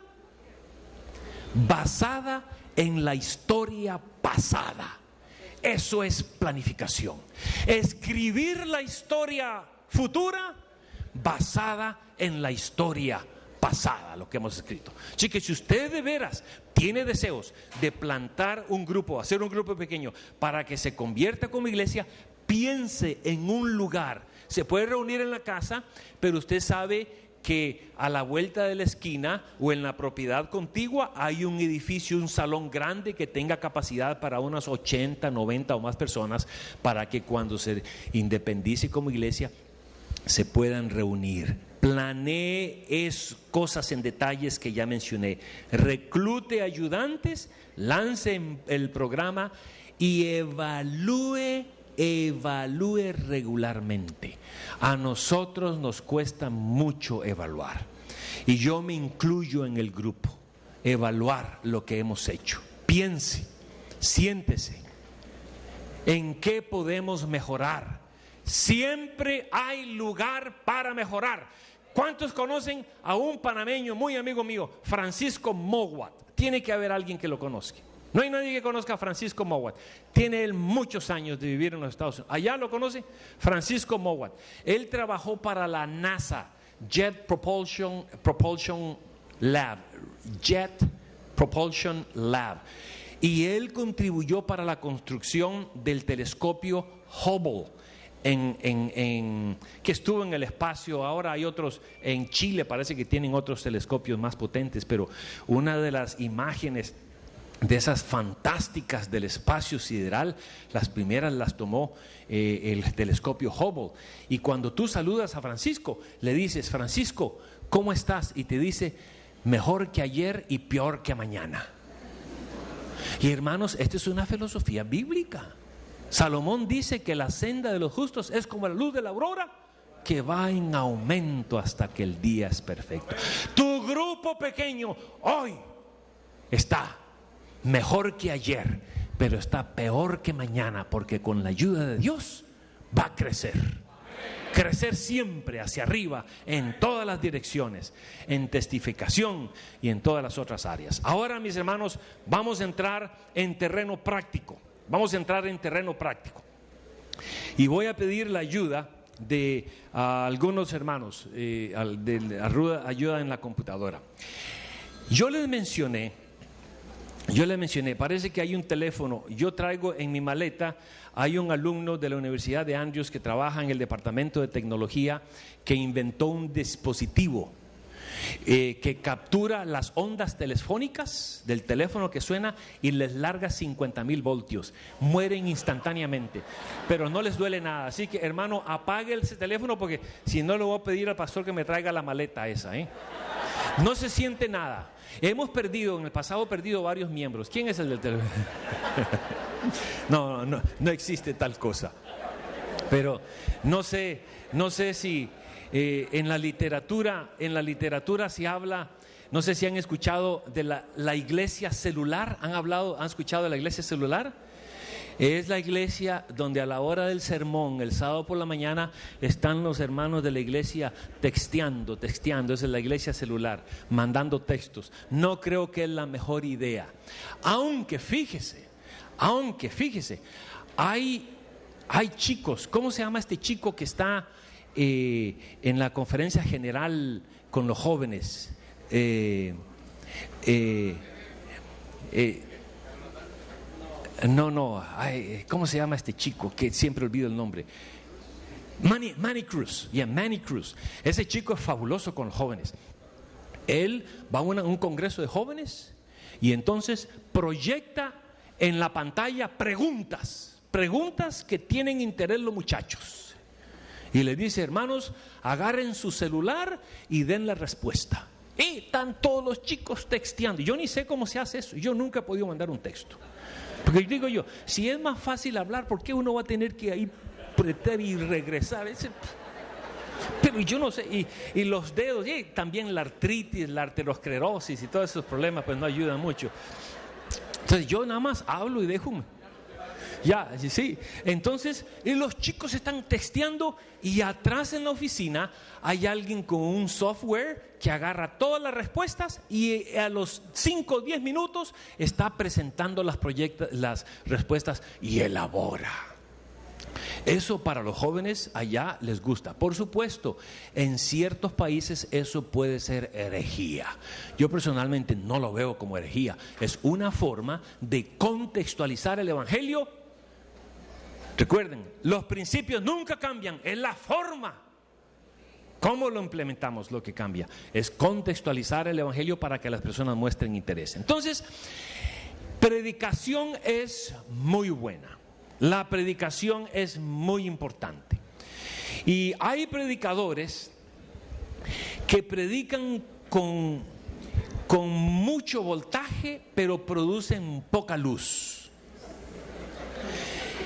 basada en la historia pasada. Eso es planificación. Escribir la historia futura basada en la historia pasada, lo que hemos escrito. Así que si usted de veras tiene deseos de plantar un grupo, hacer un grupo pequeño para que se convierta como iglesia, piense en un lugar. Se puede reunir en la casa, pero usted sabe que a la vuelta de la esquina o en la propiedad contigua hay un edificio, un salón grande que tenga capacidad para unas 80, 90 o más personas, para que cuando se independice como iglesia se puedan reunir. Planee cosas en detalles que ya mencioné. Reclute ayudantes, lance el programa y evalúe regularmente. A nosotros nos cuesta mucho evaluar, y yo me incluyo en el grupo. Evaluar lo que hemos hecho. Piense, siéntese, ¿en qué podemos mejorar? Siempre hay lugar para mejorar. ¿Cuántos conocen a un panameño muy amigo mío, Francisco Mowat? Tiene que haber alguien que lo conozca. No hay nadie que conozca a Francisco Mowat. Tiene él muchos años de vivir en los Estados Unidos. ¿Allá lo conoce? Francisco Mowat. Él trabajó para la NASA, Jet Propulsion Lab. Y él contribuyó para la construcción del telescopio Hubble, que estuvo en el espacio. Ahora hay otros en Chile, parece que tienen otros telescopios más potentes, pero una de las imágenes de esas fantásticas del espacio sideral, las primeras las tomó el telescopio Hubble. Y cuando tú saludas a Francisco, le dices: Francisco, ¿cómo estás? Y te dice: mejor que ayer y peor que mañana. Y hermanos, esta es una filosofía bíblica. Salomón dice que la senda de los justos es como la luz de la aurora, que va en aumento hasta que el día es perfecto. Tu grupo pequeño hoy está mejor que ayer, pero está peor que mañana, porque con la ayuda de Dios va a crecer. Crecer siempre hacia arriba, en todas las direcciones, en testificación y en todas las otras áreas. Ahora, mis hermanos, vamos a entrar en terreno práctico. Y voy a pedir la ayuda de algunos hermanos, ayuda en la computadora. Yo les mencioné, parece que hay un teléfono. Yo traigo en mi maleta, hay un alumno de la Universidad de Andrews que trabaja en el departamento de tecnología, que inventó un dispositivo que captura las ondas telefónicas del teléfono que suena y les larga 50,000 voltios. Mueren instantáneamente, pero no les duele nada. Así que, hermano, apague ese teléfono, porque si no, le voy a pedir al pastor que me traiga la maleta esa, ¿eh? No se siente nada. Hemos perdido, en el pasado, varios miembros. ¿Quién es el del teléfono? No existe tal cosa. Pero no sé si en la literatura se habla, no sé si han escuchado de la iglesia celular. ¿Han escuchado de la iglesia celular? Es la iglesia donde a la hora del sermón, el sábado por la mañana, están los hermanos de la iglesia texteando. Esa es la iglesia celular, mandando textos. No creo que es la mejor idea. Aunque fíjese, hay chicos. ¿Cómo se llama este chico que está en la conferencia general con los jóvenes? ¿Cómo se llama este chico? Que siempre olvido el nombre. Manny Cruz. Manny Cruz. Ese chico es fabuloso con los jóvenes. Él va a un congreso de jóvenes y entonces proyecta en la pantalla preguntas que tienen interés los muchachos. Y le dice: hermanos, agarren su celular y den la respuesta. Y están todos los chicos texteando. Yo ni sé cómo se hace eso. Yo nunca he podido mandar un texto. Porque digo yo, si es más fácil hablar, ¿por qué uno va a tener que ahí apretar y regresar? Pero yo no sé, y los dedos, y también la artritis, la arteriosclerosis y todos esos problemas, pues no ayudan mucho. Entonces yo nada más hablo y dejo. Ya, sí. Entonces, y los chicos están texteando y atrás en la oficina hay alguien con un software que agarra todas las respuestas y a los 5 o 10 minutos está presentando las respuestas y elabora. Eso para los jóvenes allá les gusta. Por supuesto, en ciertos países eso puede ser herejía. Yo personalmente no lo veo como herejía. Es una forma de contextualizar el evangelio. Recuerden, los principios nunca cambian, es la forma. ¿Cómo lo implementamos lo que cambia? Es contextualizar el evangelio para que las personas muestren interés. Entonces, predicación es muy buena. La predicación es muy importante. Y hay predicadores que predican con mucho voltaje, pero producen poca luz.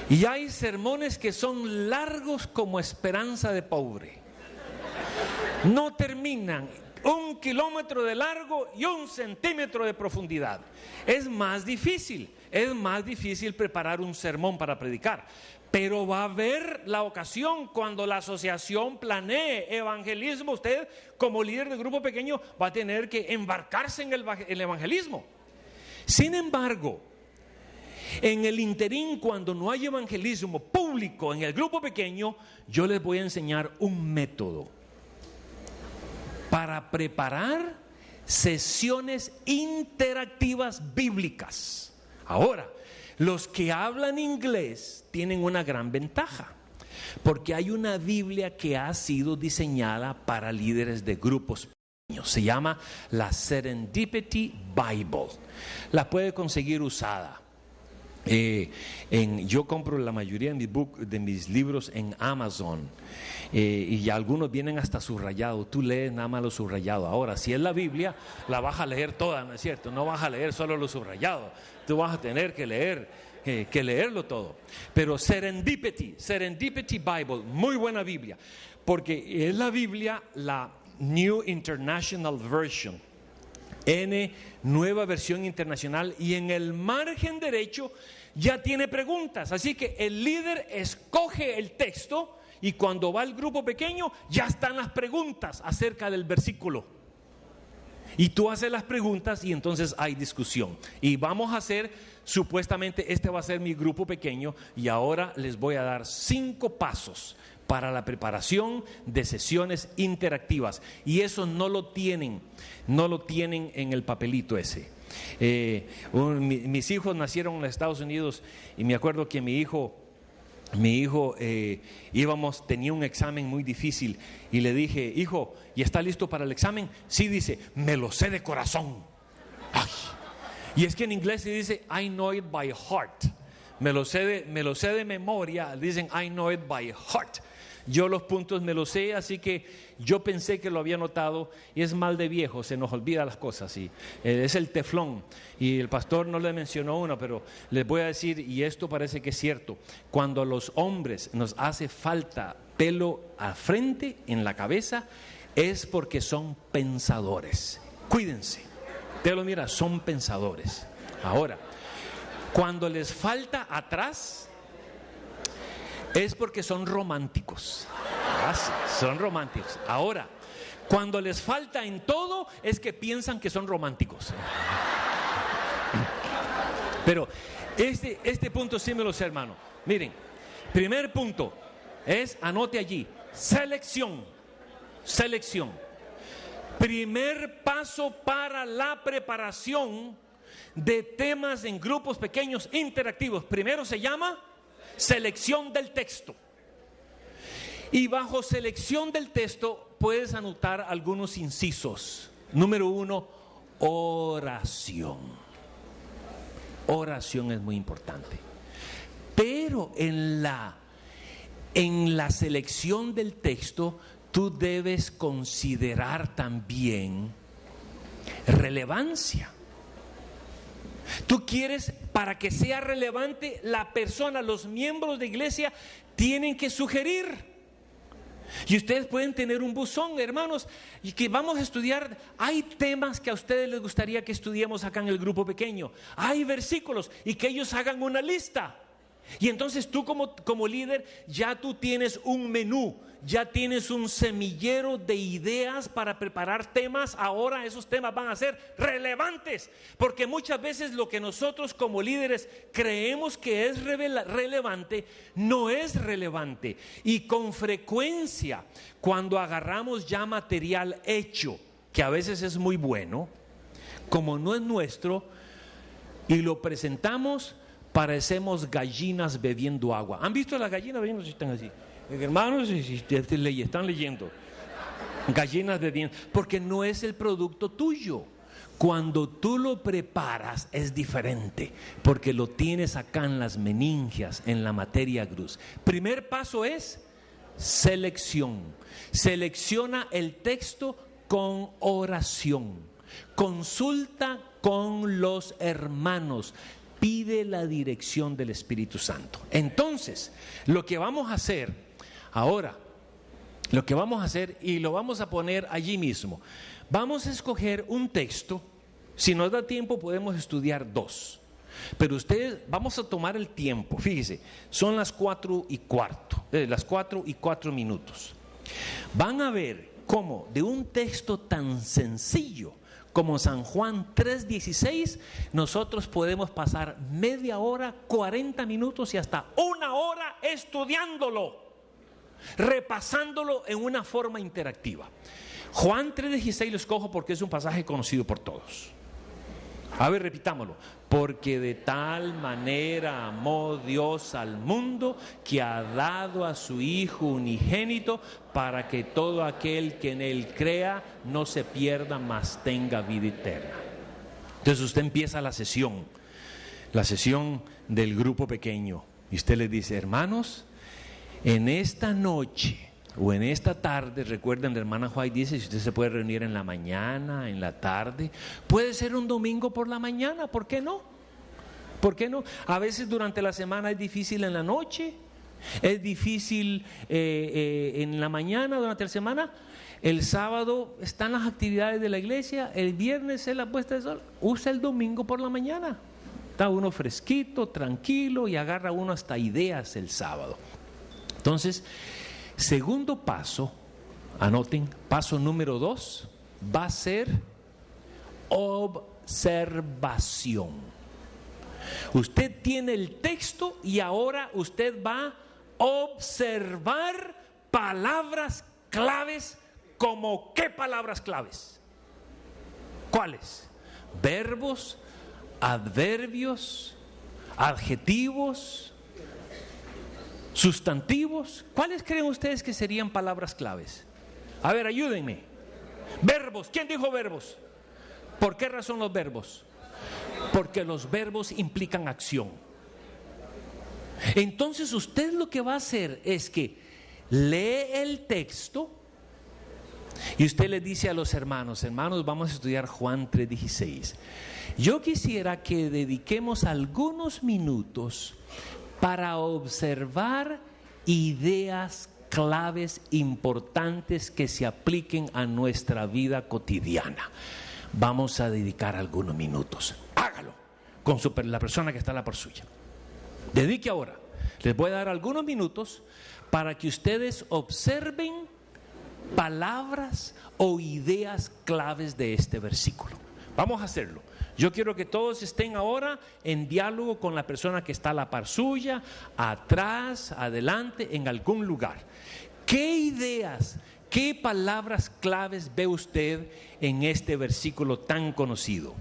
Y hay sermones que son largos como esperanza de pobre. No terminan, 1 kilómetro de largo y 1 centímetro de profundidad. Es más difícil preparar un sermón para predicar. Pero va a haber la ocasión cuando la asociación planee evangelismo. Usted, como líder de grupo pequeño, va a tener que embarcarse en el evangelismo. Sin embargo, en el interín, cuando no hay evangelismo público en el grupo pequeño, yo les voy a enseñar un método para preparar sesiones interactivas bíblicas. Ahora, los que hablan inglés tienen una gran ventaja, porque hay una Biblia que ha sido diseñada para líderes de grupos pequeños. Se llama la Serendipity Bible. La puede conseguir usada. Yo compro la mayoría de mis libros en Amazon, y algunos vienen hasta subrayados. Tú lees nada más lo subrayado. Ahora, si es la Biblia, la vas a leer toda, ¿no es cierto? No vas a leer solo lo subrayado. Tú vas a tener que leerlo todo. Pero Serendipity Bible, muy buena Biblia, porque es la Biblia, la New International Version, nueva versión internacional, y en el margen derecho ya tiene preguntas. Así que el líder escoge el texto y cuando va al grupo pequeño ya están las preguntas acerca del versículo. Y tú haces las preguntas y entonces hay discusión. Y vamos a hacer, supuestamente este va a ser mi grupo pequeño, y ahora les voy a dar 5 pasos para la preparación de sesiones interactivas. Y eso no lo tienen en el papelito ese. Mis hijos nacieron en los Estados Unidos y me acuerdo que mi hijo mi hijo, tenía un examen muy difícil y le dije: hijo, ¿y está listo para el examen? Sí, dice, me lo sé de corazón. Ay. Y es que en inglés se dice I know it by heart. Me lo sé de memoria. Dicen I know it by heart. Yo los puntos me los sé, así que yo pensé que lo había notado. Y es mal de viejo, se nos olvida las cosas. Y es el teflón. Y el pastor no le mencionó uno, pero les voy a decir, y esto parece que es cierto: cuando a los hombres nos hace falta pelo a frente, en la cabeza, es porque son pensadores. Cuídense. Usted lo mira, son pensadores. Ahora, cuando les falta atrás, es porque son románticos. Son románticos. Ahora, cuando les falta en todo, es que piensan que son románticos. Pero este punto sí me lo sé, hermano. Miren, primer punto es, anote allí, selección. Primer paso para la preparación de temas en grupos pequeños interactivos. Primero se llama selección del texto. Y bajo selección del texto puedes anotar algunos incisos. Número 1, oración. Oración es muy importante. Pero en la selección del texto, tú debes considerar también relevancia. Tú quieres, para que sea relevante, la persona, los miembros de iglesia tienen que sugerir. Y ustedes pueden tener un buzón, hermanos, y que vamos a estudiar. Hay temas que a ustedes les gustaría que estudiemos acá en el grupo pequeño. Hay versículos, y que ellos hagan una lista. Y entonces tú como líder ya tú tienes un menú, ya tienes un semillero de ideas para preparar temas. Ahora esos temas van a ser relevantes, porque muchas veces lo que nosotros como líderes creemos que es relevante, no es relevante. Y con frecuencia, cuando agarramos ya material hecho, que a veces es muy bueno, como no es nuestro, y lo presentamos, parecemos gallinas bebiendo agua. ¿Han visto las gallinas bebiendo? Si están así, hermanos, si están leyendo, gallinas bebiendo, porque no es el producto tuyo. Cuando tú lo preparas es diferente, porque lo tienes acá en las meningias, en la materia gris. Primer paso es selección. Selecciona el texto con oración. Consulta con los hermanos. Pide la dirección del Espíritu Santo. Entonces, lo que vamos a hacer ahora, y lo vamos a poner allí mismo, vamos a escoger un texto. Si nos da tiempo podemos estudiar 2, pero ustedes, vamos a tomar el tiempo. Fíjese, son las 4:15, las 4:04. Van a ver cómo de un texto tan sencillo como San Juan 3:16, nosotros podemos pasar media hora, 40 minutos y hasta 1 hora estudiándolo, repasándolo en una forma interactiva. Juan 3:16 lo escojo porque es un pasaje conocido por todos. A ver, repitámoslo. Porque de tal manera amó Dios al mundo, que ha dado a su Hijo unigénito, para que todo aquel que en Él crea no se pierda, mas tenga vida eterna. Entonces usted empieza la sesión del grupo pequeño, y usted le dice: hermanos, en esta noche o en esta tarde, recuerden, la hermana White dice, si usted se puede reunir en la mañana, en la tarde, puede ser un domingo por la mañana, ¿por qué no? ¿Por qué no? A veces durante la semana es difícil en la noche, es difícil en la mañana, durante la semana. El sábado están las actividades de la iglesia, el viernes es la puesta de sol. Usa el domingo por la mañana, está uno fresquito, tranquilo, y agarra uno hasta ideas el sábado. Entonces, segundo paso, anoten, paso número 2 va a ser observación. Usted tiene el texto y ahora usted va a observar palabras claves. ¿Como qué palabras claves? ¿Cuáles? Verbos, adverbios, adjetivos, sustantivos. ¿Cuáles creen ustedes que serían palabras claves? A ver, ayúdenme. Verbos. ¿Quién dijo verbos? ¿Por qué razón los verbos? Porque los verbos implican acción. Entonces usted lo que va a hacer es que lee el texto y usted le dice a los hermanos: hermanos, vamos a estudiar Juan 3:16. Yo quisiera que dediquemos algunos minutos para observar ideas claves importantes que se apliquen a nuestra vida cotidiana. Vamos a dedicar algunos minutos. Hágalo con la persona que está a la par suya. Dedique ahora. Les voy a dar algunos minutos para que ustedes observen palabras o ideas claves de este versículo. Vamos a hacerlo. Yo quiero que todos estén ahora en diálogo con la persona que está a la par suya, atrás, adelante, en algún lugar. ¿Qué ideas, qué palabras claves ve usted en este versículo tan conocido?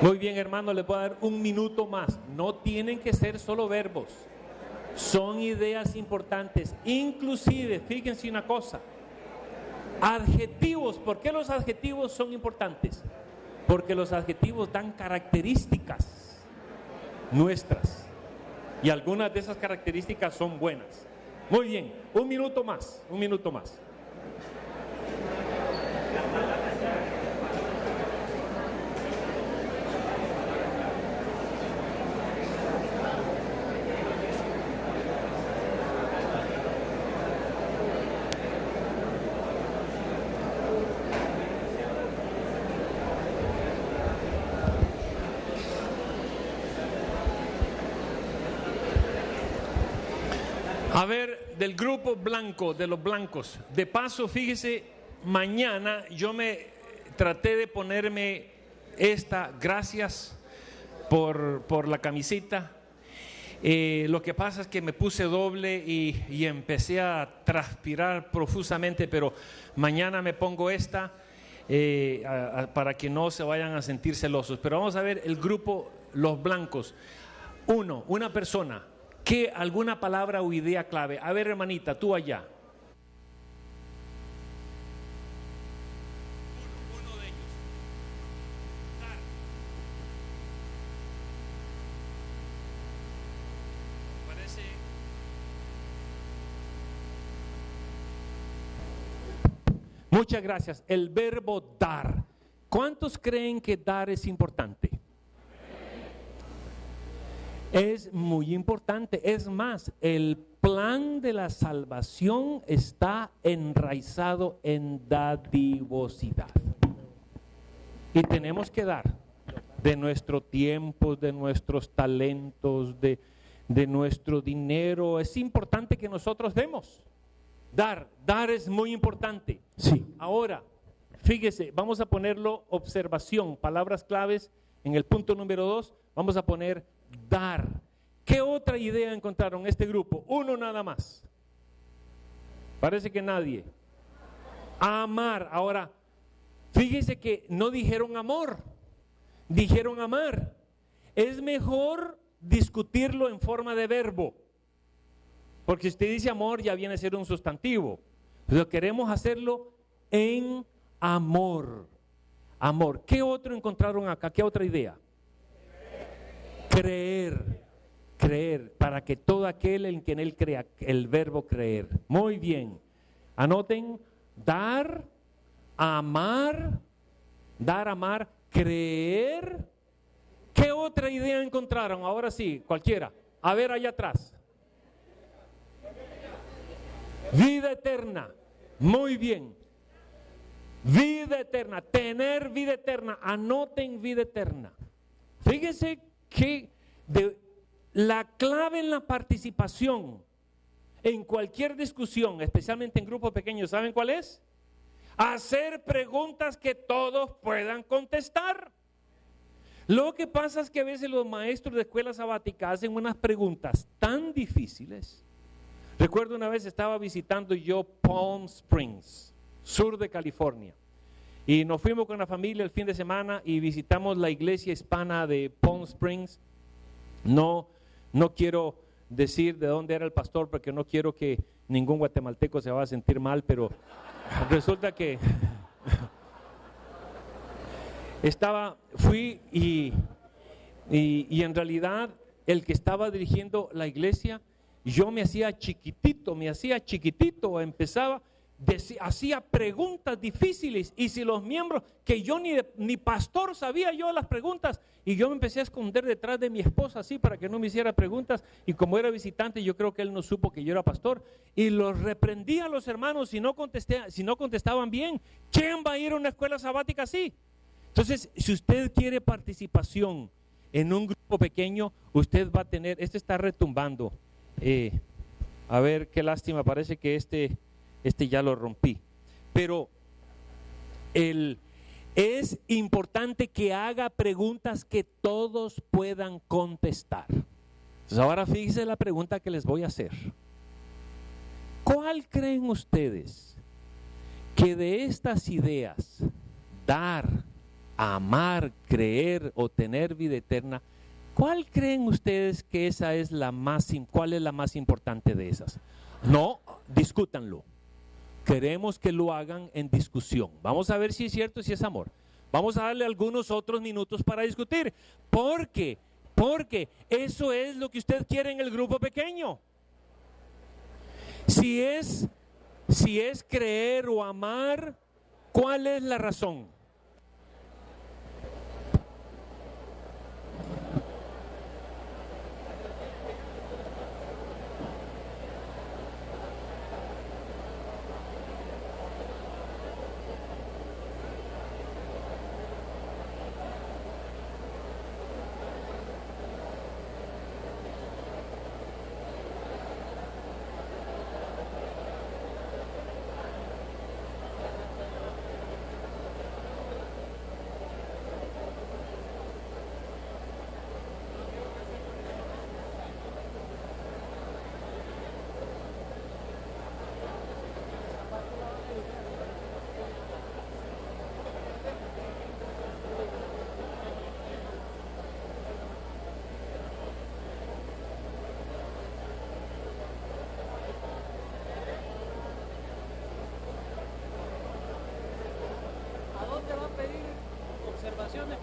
Muy bien, hermano, les voy a dar un minuto más. No tienen que ser solo verbos, son ideas importantes. Inclusive, fíjense una cosa, adjetivos. ¿Por qué los adjetivos son importantes? Porque los adjetivos dan características nuestras y algunas de esas características son buenas. Muy bien, un minuto más, un minuto más. A ver, del grupo blanco, de los blancos. De paso, fíjese, mañana yo me traté de ponerme esta, gracias por la camisita. Lo que pasa es que me puse doble y empecé a transpirar profusamente, pero mañana me pongo esta para que no se vayan a sentir celosos. Pero vamos a ver el grupo, los blancos. Una persona. ¿Qué? ¿Alguna palabra o idea clave? A ver, hermanita, tú allá. Muchas gracias. El verbo dar. ¿Cuántos creen que dar es importante? Es muy importante. Es más, el plan de la salvación está enraizado en dadivosidad. Y tenemos que dar de nuestro tiempo, de nuestros talentos, de nuestro dinero. Es importante que nosotros demos. Dar es muy importante. Sí. Ahora, fíjese, vamos a ponerlo observación, palabras claves en el punto número 2, vamos a poner dar. ¿Qué otra idea encontraron este grupo? Uno nada más. Parece que nadie. Amar. Ahora, fíjese que no dijeron amor, dijeron amar. Es mejor discutirlo en forma de verbo. Porque si usted dice amor, ya viene a ser un sustantivo. Pero queremos hacerlo en amor. Amor. ¿Qué otro encontraron acá? ¿Qué otra idea? Creer. Creer. Para que todo aquel en quien él crea, el verbo creer. Muy bien. Anoten. Dar, amar, creer. ¿Qué otra idea encontraron? Ahora sí, cualquiera. A ver allá atrás. Vida eterna. Muy bien. Vida eterna. Tener vida eterna. Anoten vida eterna. Fíjense que la clave en la participación en cualquier discusión, especialmente en grupos pequeños, ¿saben cuál es? Hacer preguntas que todos puedan contestar. Lo que pasa es que a veces los maestros de escuela sabática hacen unas preguntas tan difíciles. Recuerdo una vez estaba visitando yo Palm Springs, sur de California, y nos fuimos con la familia el fin de semana y visitamos la iglesia hispana de Palm Springs. No quiero decir de dónde era el pastor porque no quiero que ningún guatemalteco se vaya a sentir mal, pero resulta que fui y en realidad el que estaba dirigiendo la iglesia, yo me hacía chiquitito, hacía preguntas difíciles, y si los miembros, que yo ni pastor sabía yo las preguntas, y yo me empecé a esconder detrás de mi esposa así para que no me hiciera preguntas, y como era visitante yo creo que él no supo que yo era pastor, y los reprendí a los hermanos si no contestaban bien. ¿Quién va a ir a una escuela sabática así? Entonces, si usted quiere participación en un grupo pequeño, usted va a tener, este está retumbando. A ver, qué lástima, parece que este ya lo rompí. Pero es importante que haga preguntas que todos puedan contestar. Entonces ahora fíjense la pregunta que les voy a hacer. ¿Cuál creen ustedes que de estas ideas, dar, amar, creer o tener vida eterna, cuál creen ustedes que cuál es la más importante de esas? No, discútanlo. Queremos que lo hagan en discusión. Vamos a ver si es cierto, si es amor. Vamos a darle algunos otros minutos para discutir. Porque eso es lo que usted quiere en el grupo pequeño. Si es creer o amar, ¿cuál es la razón?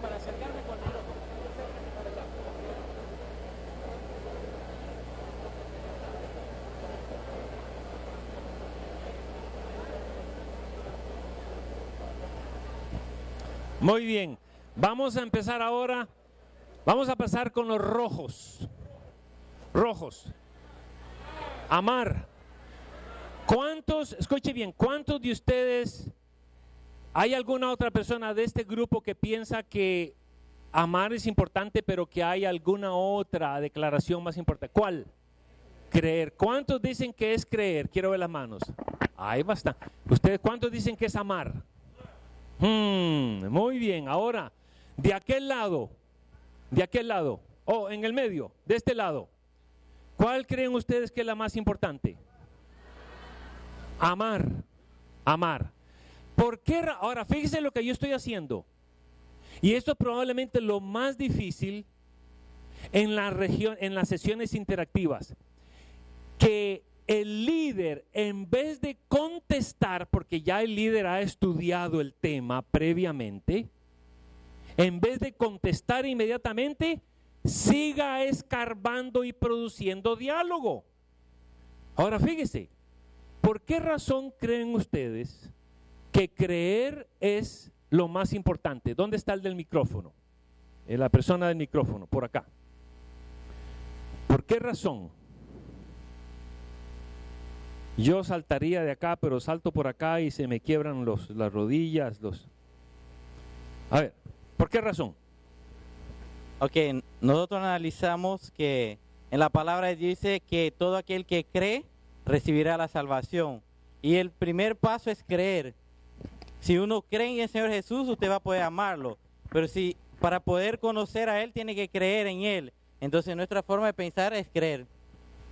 Para acercarme con el otro. Muy bien. Vamos a empezar ahora. Vamos a pasar con los rojos. Rojos. Amar. ¿Cuántos, escuche bien, cuántos de ustedes, hay alguna otra persona de este grupo que piensa que amar es importante, pero que hay alguna otra declaración más importante? ¿Cuál? Creer. ¿Cuántos dicen que es creer? Quiero ver las manos. Ahí bastante. ¿Ustedes cuántos dicen que es amar? Muy bien. Ahora, de aquel lado, en el medio, de este lado, ¿cuál creen ustedes que es la más importante? Amar. Amar. ¿Por qué? Ahora, fíjense lo que yo estoy haciendo. Y esto es probablemente lo más difícil en la región, en las sesiones interactivas. Que el líder, en vez de contestar, porque ya el líder ha estudiado el tema previamente, en vez de contestar inmediatamente, siga escarbando y produciendo diálogo. Ahora fíjese, ¿por qué razón creen ustedes que creer es lo más importante? ¿Dónde está el del micrófono? La persona del micrófono, por acá. ¿Por qué razón? Yo saltaría de acá, pero salto por acá y se me quiebran las rodillas. A ver, ¿por qué razón? Ok, nosotros analizamos que en la palabra dice que todo aquel que cree recibirá la salvación. Y el primer paso es creer. Si uno cree en el Señor Jesús, usted va a poder amarlo. Pero si para poder conocer a Él, tiene que creer en Él. Entonces nuestra forma de pensar es creer.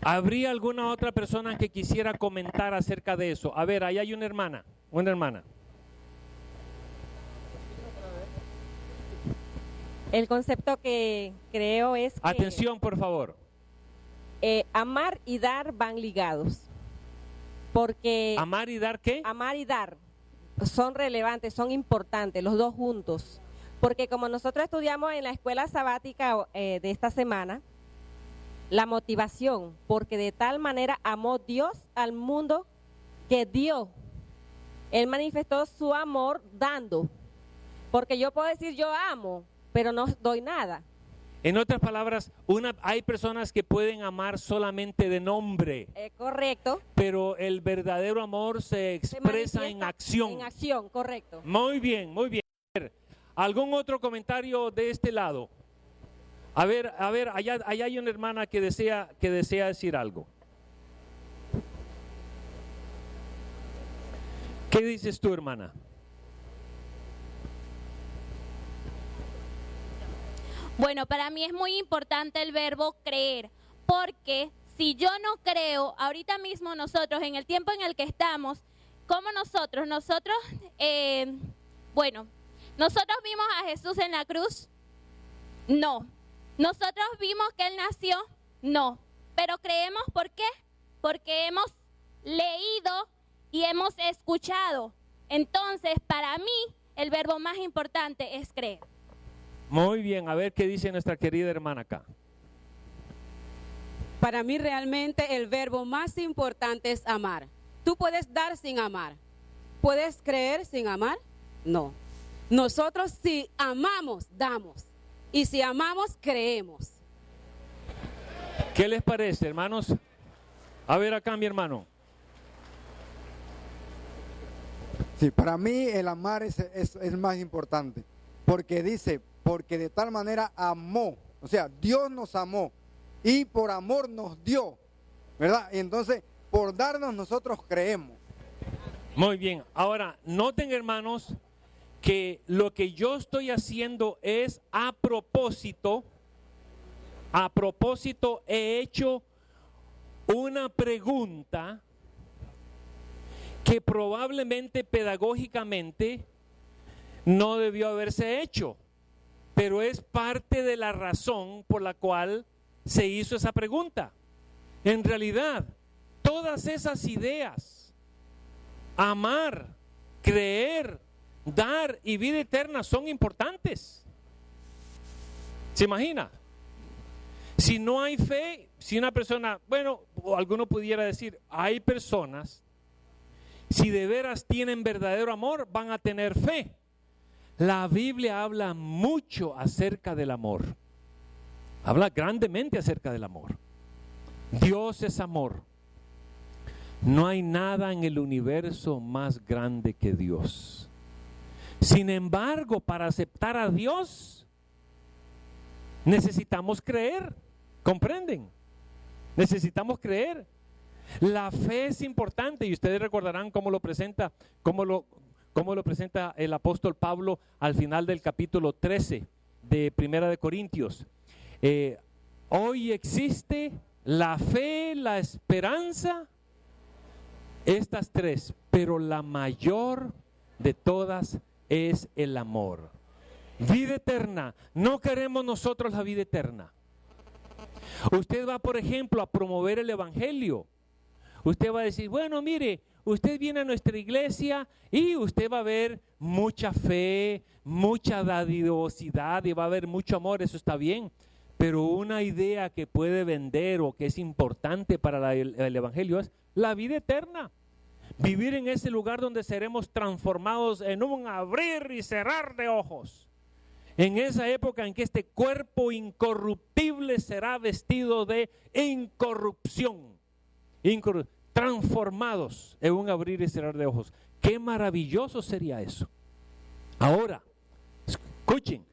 ¿Habría alguna otra persona que quisiera comentar acerca de eso? A ver, ahí hay una hermana. El concepto que creo es que Atención, por favor. Amar y dar van ligados. Porque ¿Amar y dar qué? amar y dar son relevantes, son importantes, los dos juntos. Porque como nosotros estudiamos en la escuela sabática de esta semana, la motivación, porque de tal manera amó Dios al mundo que dio. Él manifestó su amor dando. Porque yo puedo decir yo amo, pero no doy nada. En otras palabras, hay personas que pueden amar solamente de nombre. Correcto. Pero el verdadero amor se expresa en acción. En acción, correcto. Muy bien, muy bien. ¿Algún otro comentario de este lado? A ver, allá hay una hermana que desea decir algo. ¿Qué dices tú, hermana? Bueno, para mí es muy importante el verbo creer, porque si yo no creo, ahorita mismo nosotros, en el tiempo en el que estamos, como nosotros vimos a Jesús en la cruz, no. Nosotros vimos que Él nació, no. Pero creemos, ¿por qué? Porque hemos leído y hemos escuchado. Entonces, para mí, el verbo más importante es creer. Muy bien, a ver qué dice nuestra querida hermana acá. Para mí realmente el verbo más importante es amar. Tú puedes dar sin amar. ¿Puedes creer sin amar? No. Nosotros si amamos, damos. Y si amamos, creemos. ¿Qué les parece, hermanos? A ver acá, mi hermano. Sí, para mí el amar es más importante. Porque dice, porque de tal manera amó. O sea, Dios nos amó. Y por amor nos dio. ¿Verdad? Y entonces, por darnos nosotros creemos. Muy bien. Ahora, noten, hermanos, que lo que yo estoy haciendo es a propósito he hecho una pregunta que probablemente pedagógicamente no debió haberse hecho, pero es parte de la razón por la cual se hizo esa pregunta. En realidad, todas esas ideas, amar, creer, dar y vida eterna son importantes. ¿Se imagina? Si no hay fe, si una persona, bueno, o alguno pudiera decir, hay personas, si de veras tienen verdadero amor, van a tener fe. La Biblia habla mucho acerca del amor. Habla grandemente acerca del amor. Dios es amor. No hay nada en el universo más grande que Dios. Sin embargo, para aceptar a Dios, necesitamos creer. ¿Comprenden? Necesitamos creer. La fe es importante y ustedes recordarán cómo lo presenta el apóstol Pablo al final del capítulo 13 de Primera de Corintios. Hoy existe la fe, la esperanza, estas tres, pero la mayor de todas es el amor. Vida eterna. No queremos nosotros la vida eterna. Usted va, por ejemplo, a promover el evangelio. Usted va a decir, bueno, mire, usted viene a nuestra iglesia y usted va a ver mucha fe, mucha dadivosidad y va a haber mucho amor, eso está bien. Pero una idea que puede vender o que es importante para el evangelio es la vida eterna. Vivir en ese lugar donde seremos transformados en un abrir y cerrar de ojos. En esa época en que este cuerpo incorruptible será vestido de incorrupción. Transformados en un abrir y cerrar de ojos. Qué maravilloso sería eso. Ahora, escuchen,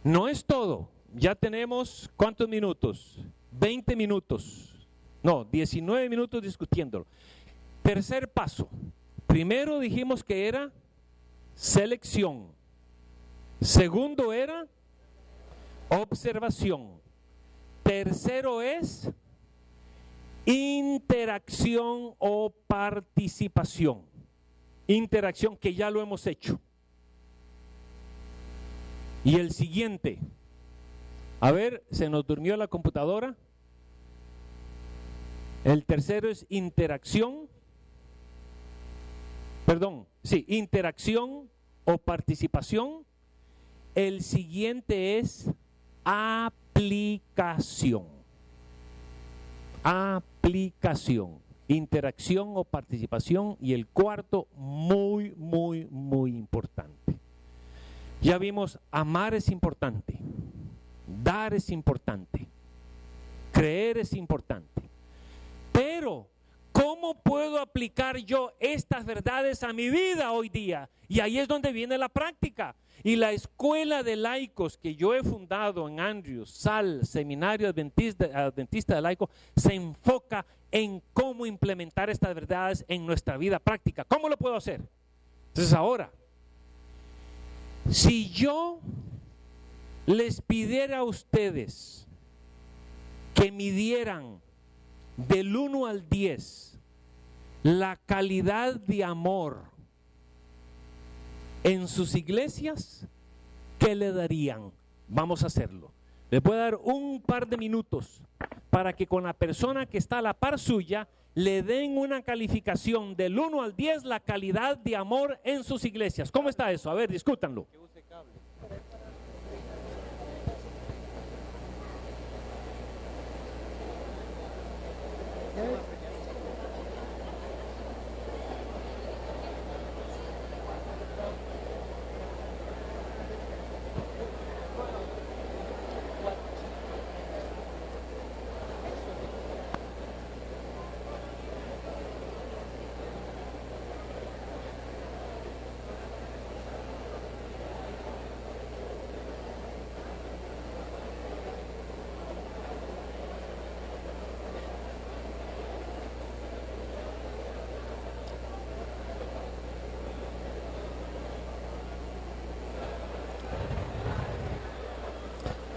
no es todo. Ya tenemos, ¿cuántos minutos? 20 minutos. No, 19 minutos discutiéndolo. Tercer paso. Primero dijimos que era selección. Segundo era observación. Tercero es interacción o participación. Interacción, que ya lo hemos hecho. Y el siguiente. A ver, se nos durmió la computadora. El tercero es interacción. Interacción o participación. El siguiente es aplicación. Aplicación, interacción o participación. Y el cuarto, muy, muy, muy importante. Ya vimos, amar es importante. Dar es importante. Creer es importante. Pero, ¿cómo puedo aplicar yo estas verdades a mi vida hoy día? Y ahí es donde viene la práctica. Y la escuela de laicos que yo he fundado en Andrews, SAL, Seminario Adventista de Laicos, se enfoca en cómo implementar estas verdades en nuestra vida práctica. ¿Cómo lo puedo hacer? Entonces ahora, si yo les pidiera a ustedes que midieran del 1 al 10 la calidad de amor en sus iglesias, ¿qué le darían? Vamos a hacerlo. Les voy a dar un par de minutos para que con la persona que está a la par suya le den una calificación del 1 al 10 la calidad de amor en sus iglesias. ¿Cómo está eso? A ver, discútanlo.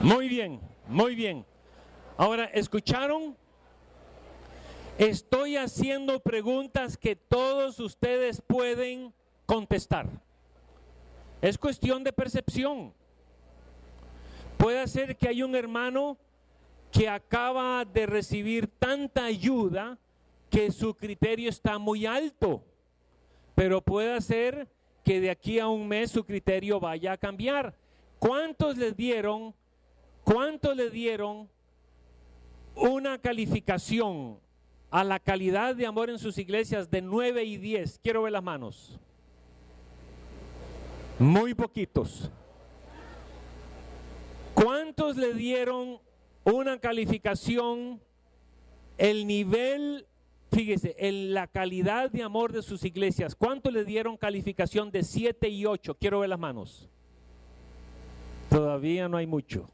Muy bien, muy bien. Ahora, ¿escucharon? Estoy haciendo preguntas que todos ustedes pueden contestar. Es cuestión de percepción. Puede ser que hay un hermano que acaba de recibir tanta ayuda que su criterio está muy alto, pero puede ser que de aquí a un mes su criterio vaya a cambiar. ¿Cuántos le dieron una calificación a la calidad de amor en sus iglesias de 9 y 10? Quiero ver las manos. Muy poquitos. ¿Cuántos le dieron una calificación, el nivel, fíjese, en la calidad de amor de sus iglesias? ¿Cuántos le dieron calificación de 7 y 8? Quiero ver las manos. Todavía no hay mucho.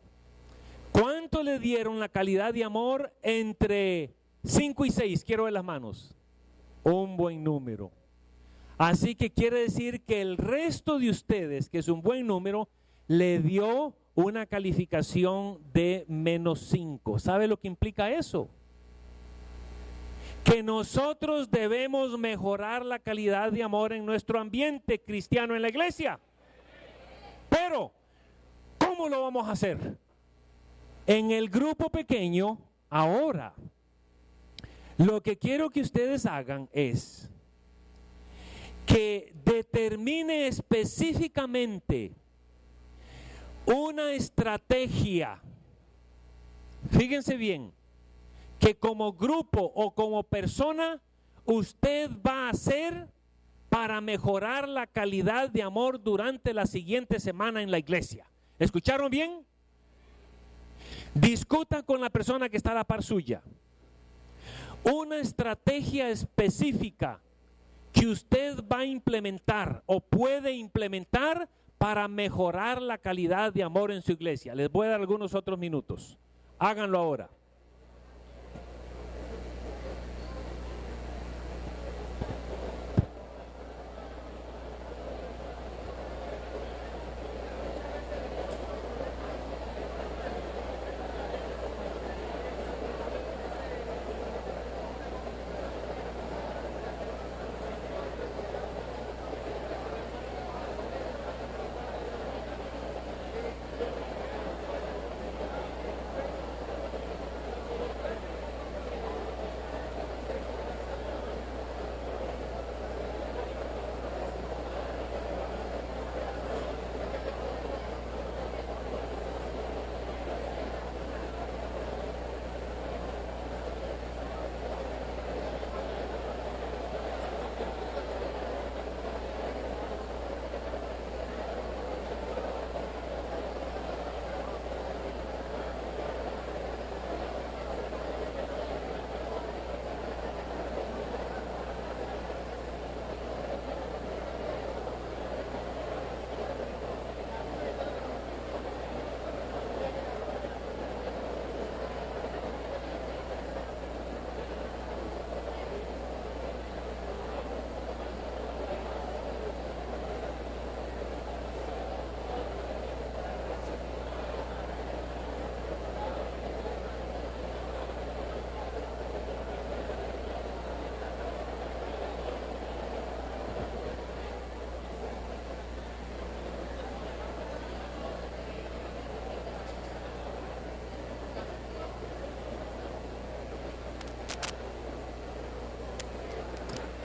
¿Cuántos le dieron la calidad de amor entre 5 y 6? Quiero ver las manos. Un buen número. Así que quiere decir que el resto de ustedes, que es un buen número, le dio una calificación de -5. ¿Sabe lo que implica eso? Que nosotros debemos mejorar la calidad de amor en nuestro ambiente cristiano en la iglesia. Pero, ¿cómo lo vamos a hacer? En el grupo pequeño, ahora, lo que quiero que ustedes hagan es que determine específicamente una estrategia. Fíjense bien, que como grupo o como persona usted va a hacer para mejorar la calidad de amor durante la siguiente semana en la iglesia. ¿Escucharon bien? Discuta con la persona que está a la par suya. Una estrategia específica que usted va a implementar o puede implementar para mejorar la calidad de amor en su iglesia. Les voy a dar algunos otros minutos. Háganlo ahora.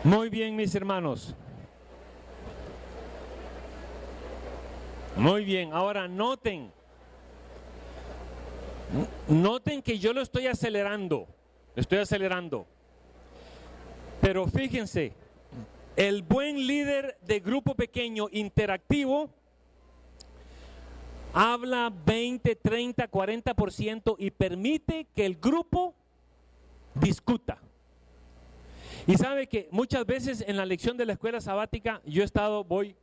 Muy bien, mis hermanos. Muy bien, ahora noten que yo lo estoy acelerando, pero fíjense, el buen líder de grupo pequeño interactivo habla 20, 30, 40% y permite que el grupo discuta. Y sabe que muchas veces en la lección de la escuela sabática, voy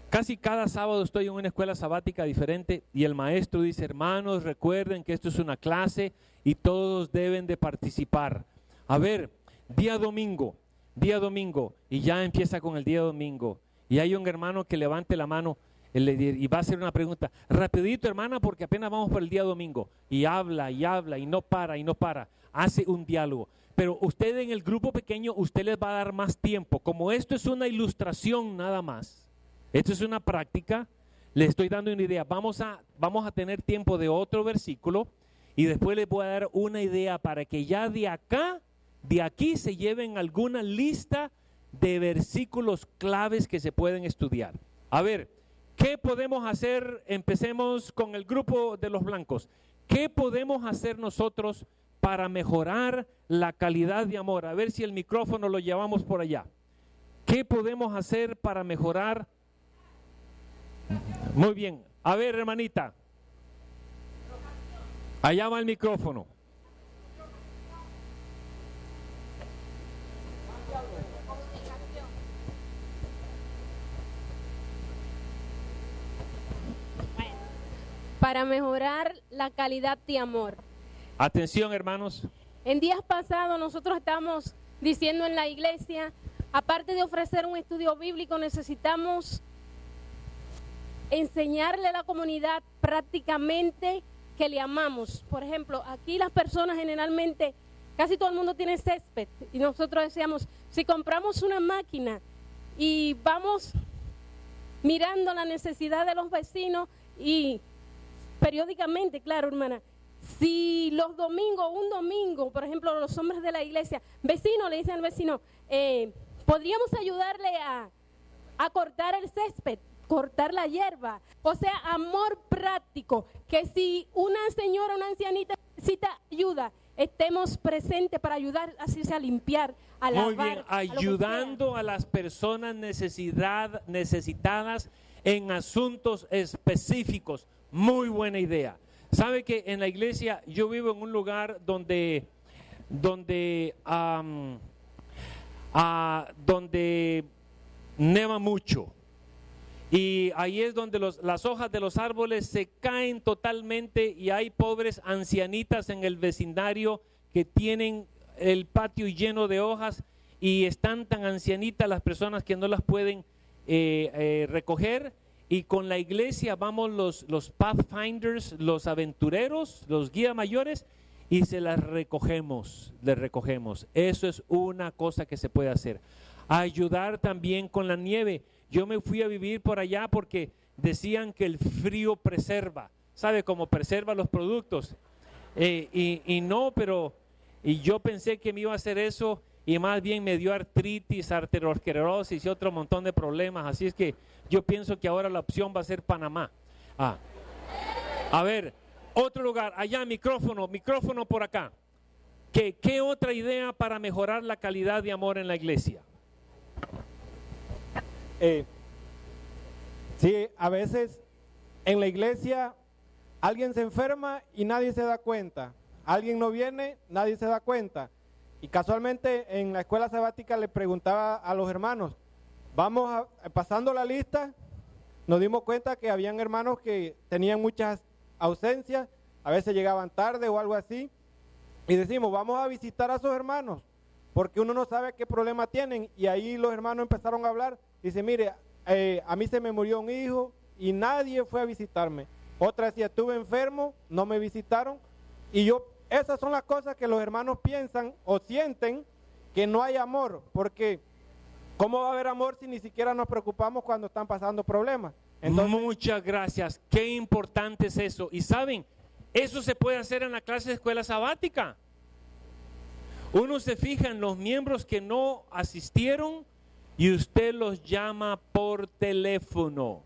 casi cada sábado estoy en una escuela sabática diferente y el maestro dice: hermanos, recuerden que esto es una clase y todos deben de participar. A ver, día domingo, y ya empieza con el día domingo. Y hay un hermano que levante la mano y va a hacer una pregunta. Rapidito, hermana, porque apenas vamos por el día domingo. Y habla y no para. Hace un diálogo. Pero usted en el grupo pequeño, usted les va a dar más tiempo. Como esto es una ilustración nada más, esto es una práctica, le estoy dando una idea. Vamos a tener tiempo de otro versículo y después les voy a dar una idea para que ya de aquí se lleven alguna lista de versículos claves que se pueden estudiar. A ver, ¿qué podemos hacer? Empecemos con el grupo de los blancos. ¿Qué podemos hacer nosotros para mejorar la calidad de amor? A ver si el micrófono lo llevamos por allá. ¿Qué podemos hacer para mejorar Muy bien. A ver, hermanita. Allá va el micrófono. Para mejorar la calidad de amor. Atención, hermanos. En días pasados nosotros estamos diciendo en la iglesia, aparte de ofrecer un estudio bíblico, necesitamos enseñarle a la comunidad prácticamente que le amamos. Por ejemplo, aquí las personas generalmente, casi todo el mundo tiene césped, y nosotros decíamos, si compramos una máquina y vamos mirando la necesidad de los vecinos y periódicamente, claro, hermana, si los domingos, un domingo, por ejemplo, los hombres de la iglesia, vecino, le dicen al vecino, podríamos ayudarle a cortar el césped, cortar la hierba. O sea, amor práctico, que si una señora, una ancianita necesita ayuda, estemos presentes para ayudar así sea a limpiar, a lavar. Muy bien, ayudando a las personas necesitadas en asuntos específicos. Muy buena idea. ¿Sabe que en la iglesia yo vivo en un lugar donde neva mucho? Y ahí es donde las hojas de los árboles se caen totalmente y hay pobres ancianitas en el vecindario que tienen el patio lleno de hojas y están tan ancianitas las personas que no las pueden recoger. Y con la iglesia vamos los pathfinders, los aventureros, los guías mayores y se las recogemos, les recogemos. Eso es una cosa que se puede hacer. Ayudar también con la nieve. Yo me fui a vivir por allá porque decían que el frío preserva. ¿Sabe cómo preserva los productos? Y yo pensé que me iba a hacer eso y más bien me dio artritis, arteriosclerosis y otro montón de problemas. Así es que yo pienso que ahora la opción va a ser Panamá. A ver, otro lugar, allá micrófono por acá. ¿Qué otra idea para mejorar la calidad de amor en la iglesia? Sí, a veces en la iglesia alguien se enferma y nadie se da cuenta. Alguien no viene, nadie se da cuenta. Y casualmente en la escuela sabática le preguntaba a los hermanos, pasando la lista, nos dimos cuenta que habían hermanos que tenían muchas ausencias, a veces llegaban tarde o algo así, y decimos, vamos a visitar a esos hermanos, porque uno no sabe qué problema tienen, y ahí los hermanos empezaron a hablar, dice, mire, a mí se me murió un hijo y nadie fue a visitarme. Otra decía, estuve enfermo, no me visitaron, y esas son las cosas que los hermanos piensan o sienten que no hay amor, porque ¿cómo va a haber amor si ni siquiera nos preocupamos cuando están pasando problemas? Entonces, muchas gracias, qué importante es eso. Y saben, eso se puede hacer en la clase de escuela sabática. Uno se fija en los miembros que no asistieron y usted los llama por teléfono.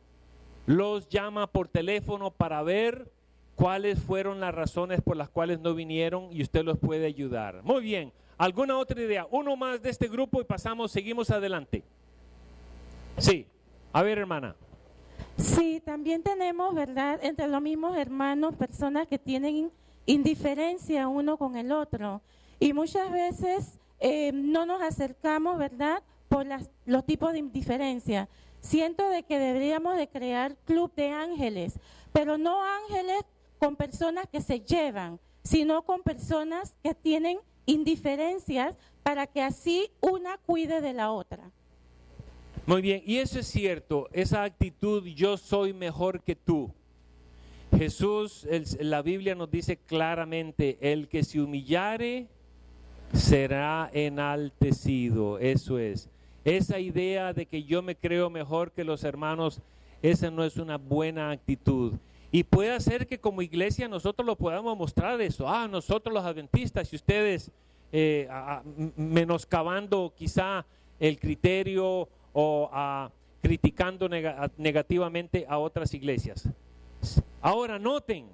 Los llama por teléfono para ver cuáles fueron las razones por las cuales no vinieron y usted los puede ayudar. Muy bien, ¿alguna otra idea? Uno más de este grupo y seguimos adelante. Sí, a ver, hermana. Sí, también tenemos, ¿verdad?, entre los mismos hermanos, personas que tienen indiferencia uno con el otro. Y muchas veces no nos acercamos, ¿verdad?, por los tipos de indiferencia. Siento de que deberíamos de crear club de ángeles, pero no ángeles con personas que se llevan, sino con personas que tienen indiferencias para que así una cuide de la otra. Muy bien, y eso es cierto, esa actitud, yo soy mejor que tú. Jesús, la Biblia nos dice claramente, el que se humillare será enaltecido, eso es. Esa idea de que yo me creo mejor que los hermanos, esa no es una buena actitud. Y puede ser que como iglesia nosotros lo podamos mostrar eso. Nosotros los adventistas y ustedes menoscabando quizá el criterio o criticando negativamente a otras iglesias. Ahora noten,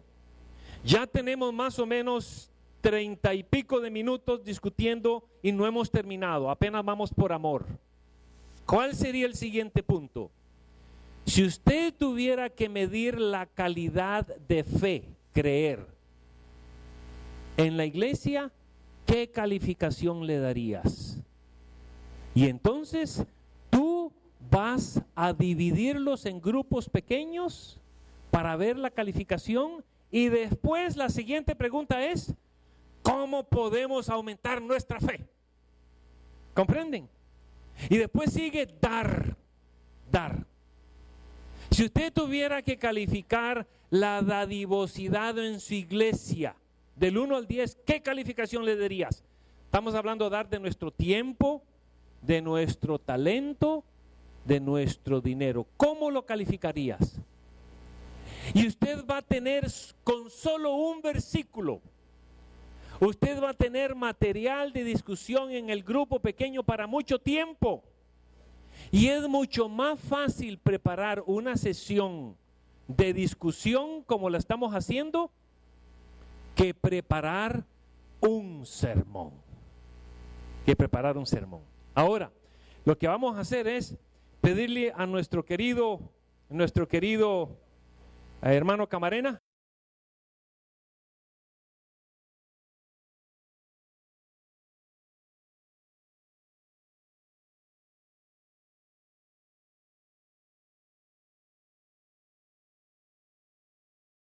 ya tenemos más o menos 30 y pico de minutos discutiendo y no hemos terminado, apenas vamos por amor. ¿Cuál sería el siguiente punto? Si usted tuviera que medir la calidad de fe, creer, en la iglesia, ¿qué calificación le darías? Y entonces tú vas a dividirlos en grupos pequeños para ver la calificación, y después la siguiente pregunta es, ¿cómo podemos aumentar nuestra fe? ¿Comprenden? Y después sigue dar. Si usted tuviera que calificar la dadivosidad en su iglesia del 1 al 10, ¿qué calificación le darías? Estamos hablando de dar de nuestro tiempo, de nuestro talento, de nuestro dinero. ¿Cómo lo calificarías? Y usted va a tener con solo un versículo, usted va a tener material de discusión en el grupo pequeño para mucho tiempo. Y es mucho más fácil preparar una sesión de discusión como la estamos haciendo que preparar un sermón. Ahora, lo que vamos a hacer es pedirle a nuestro querido hermano Camarena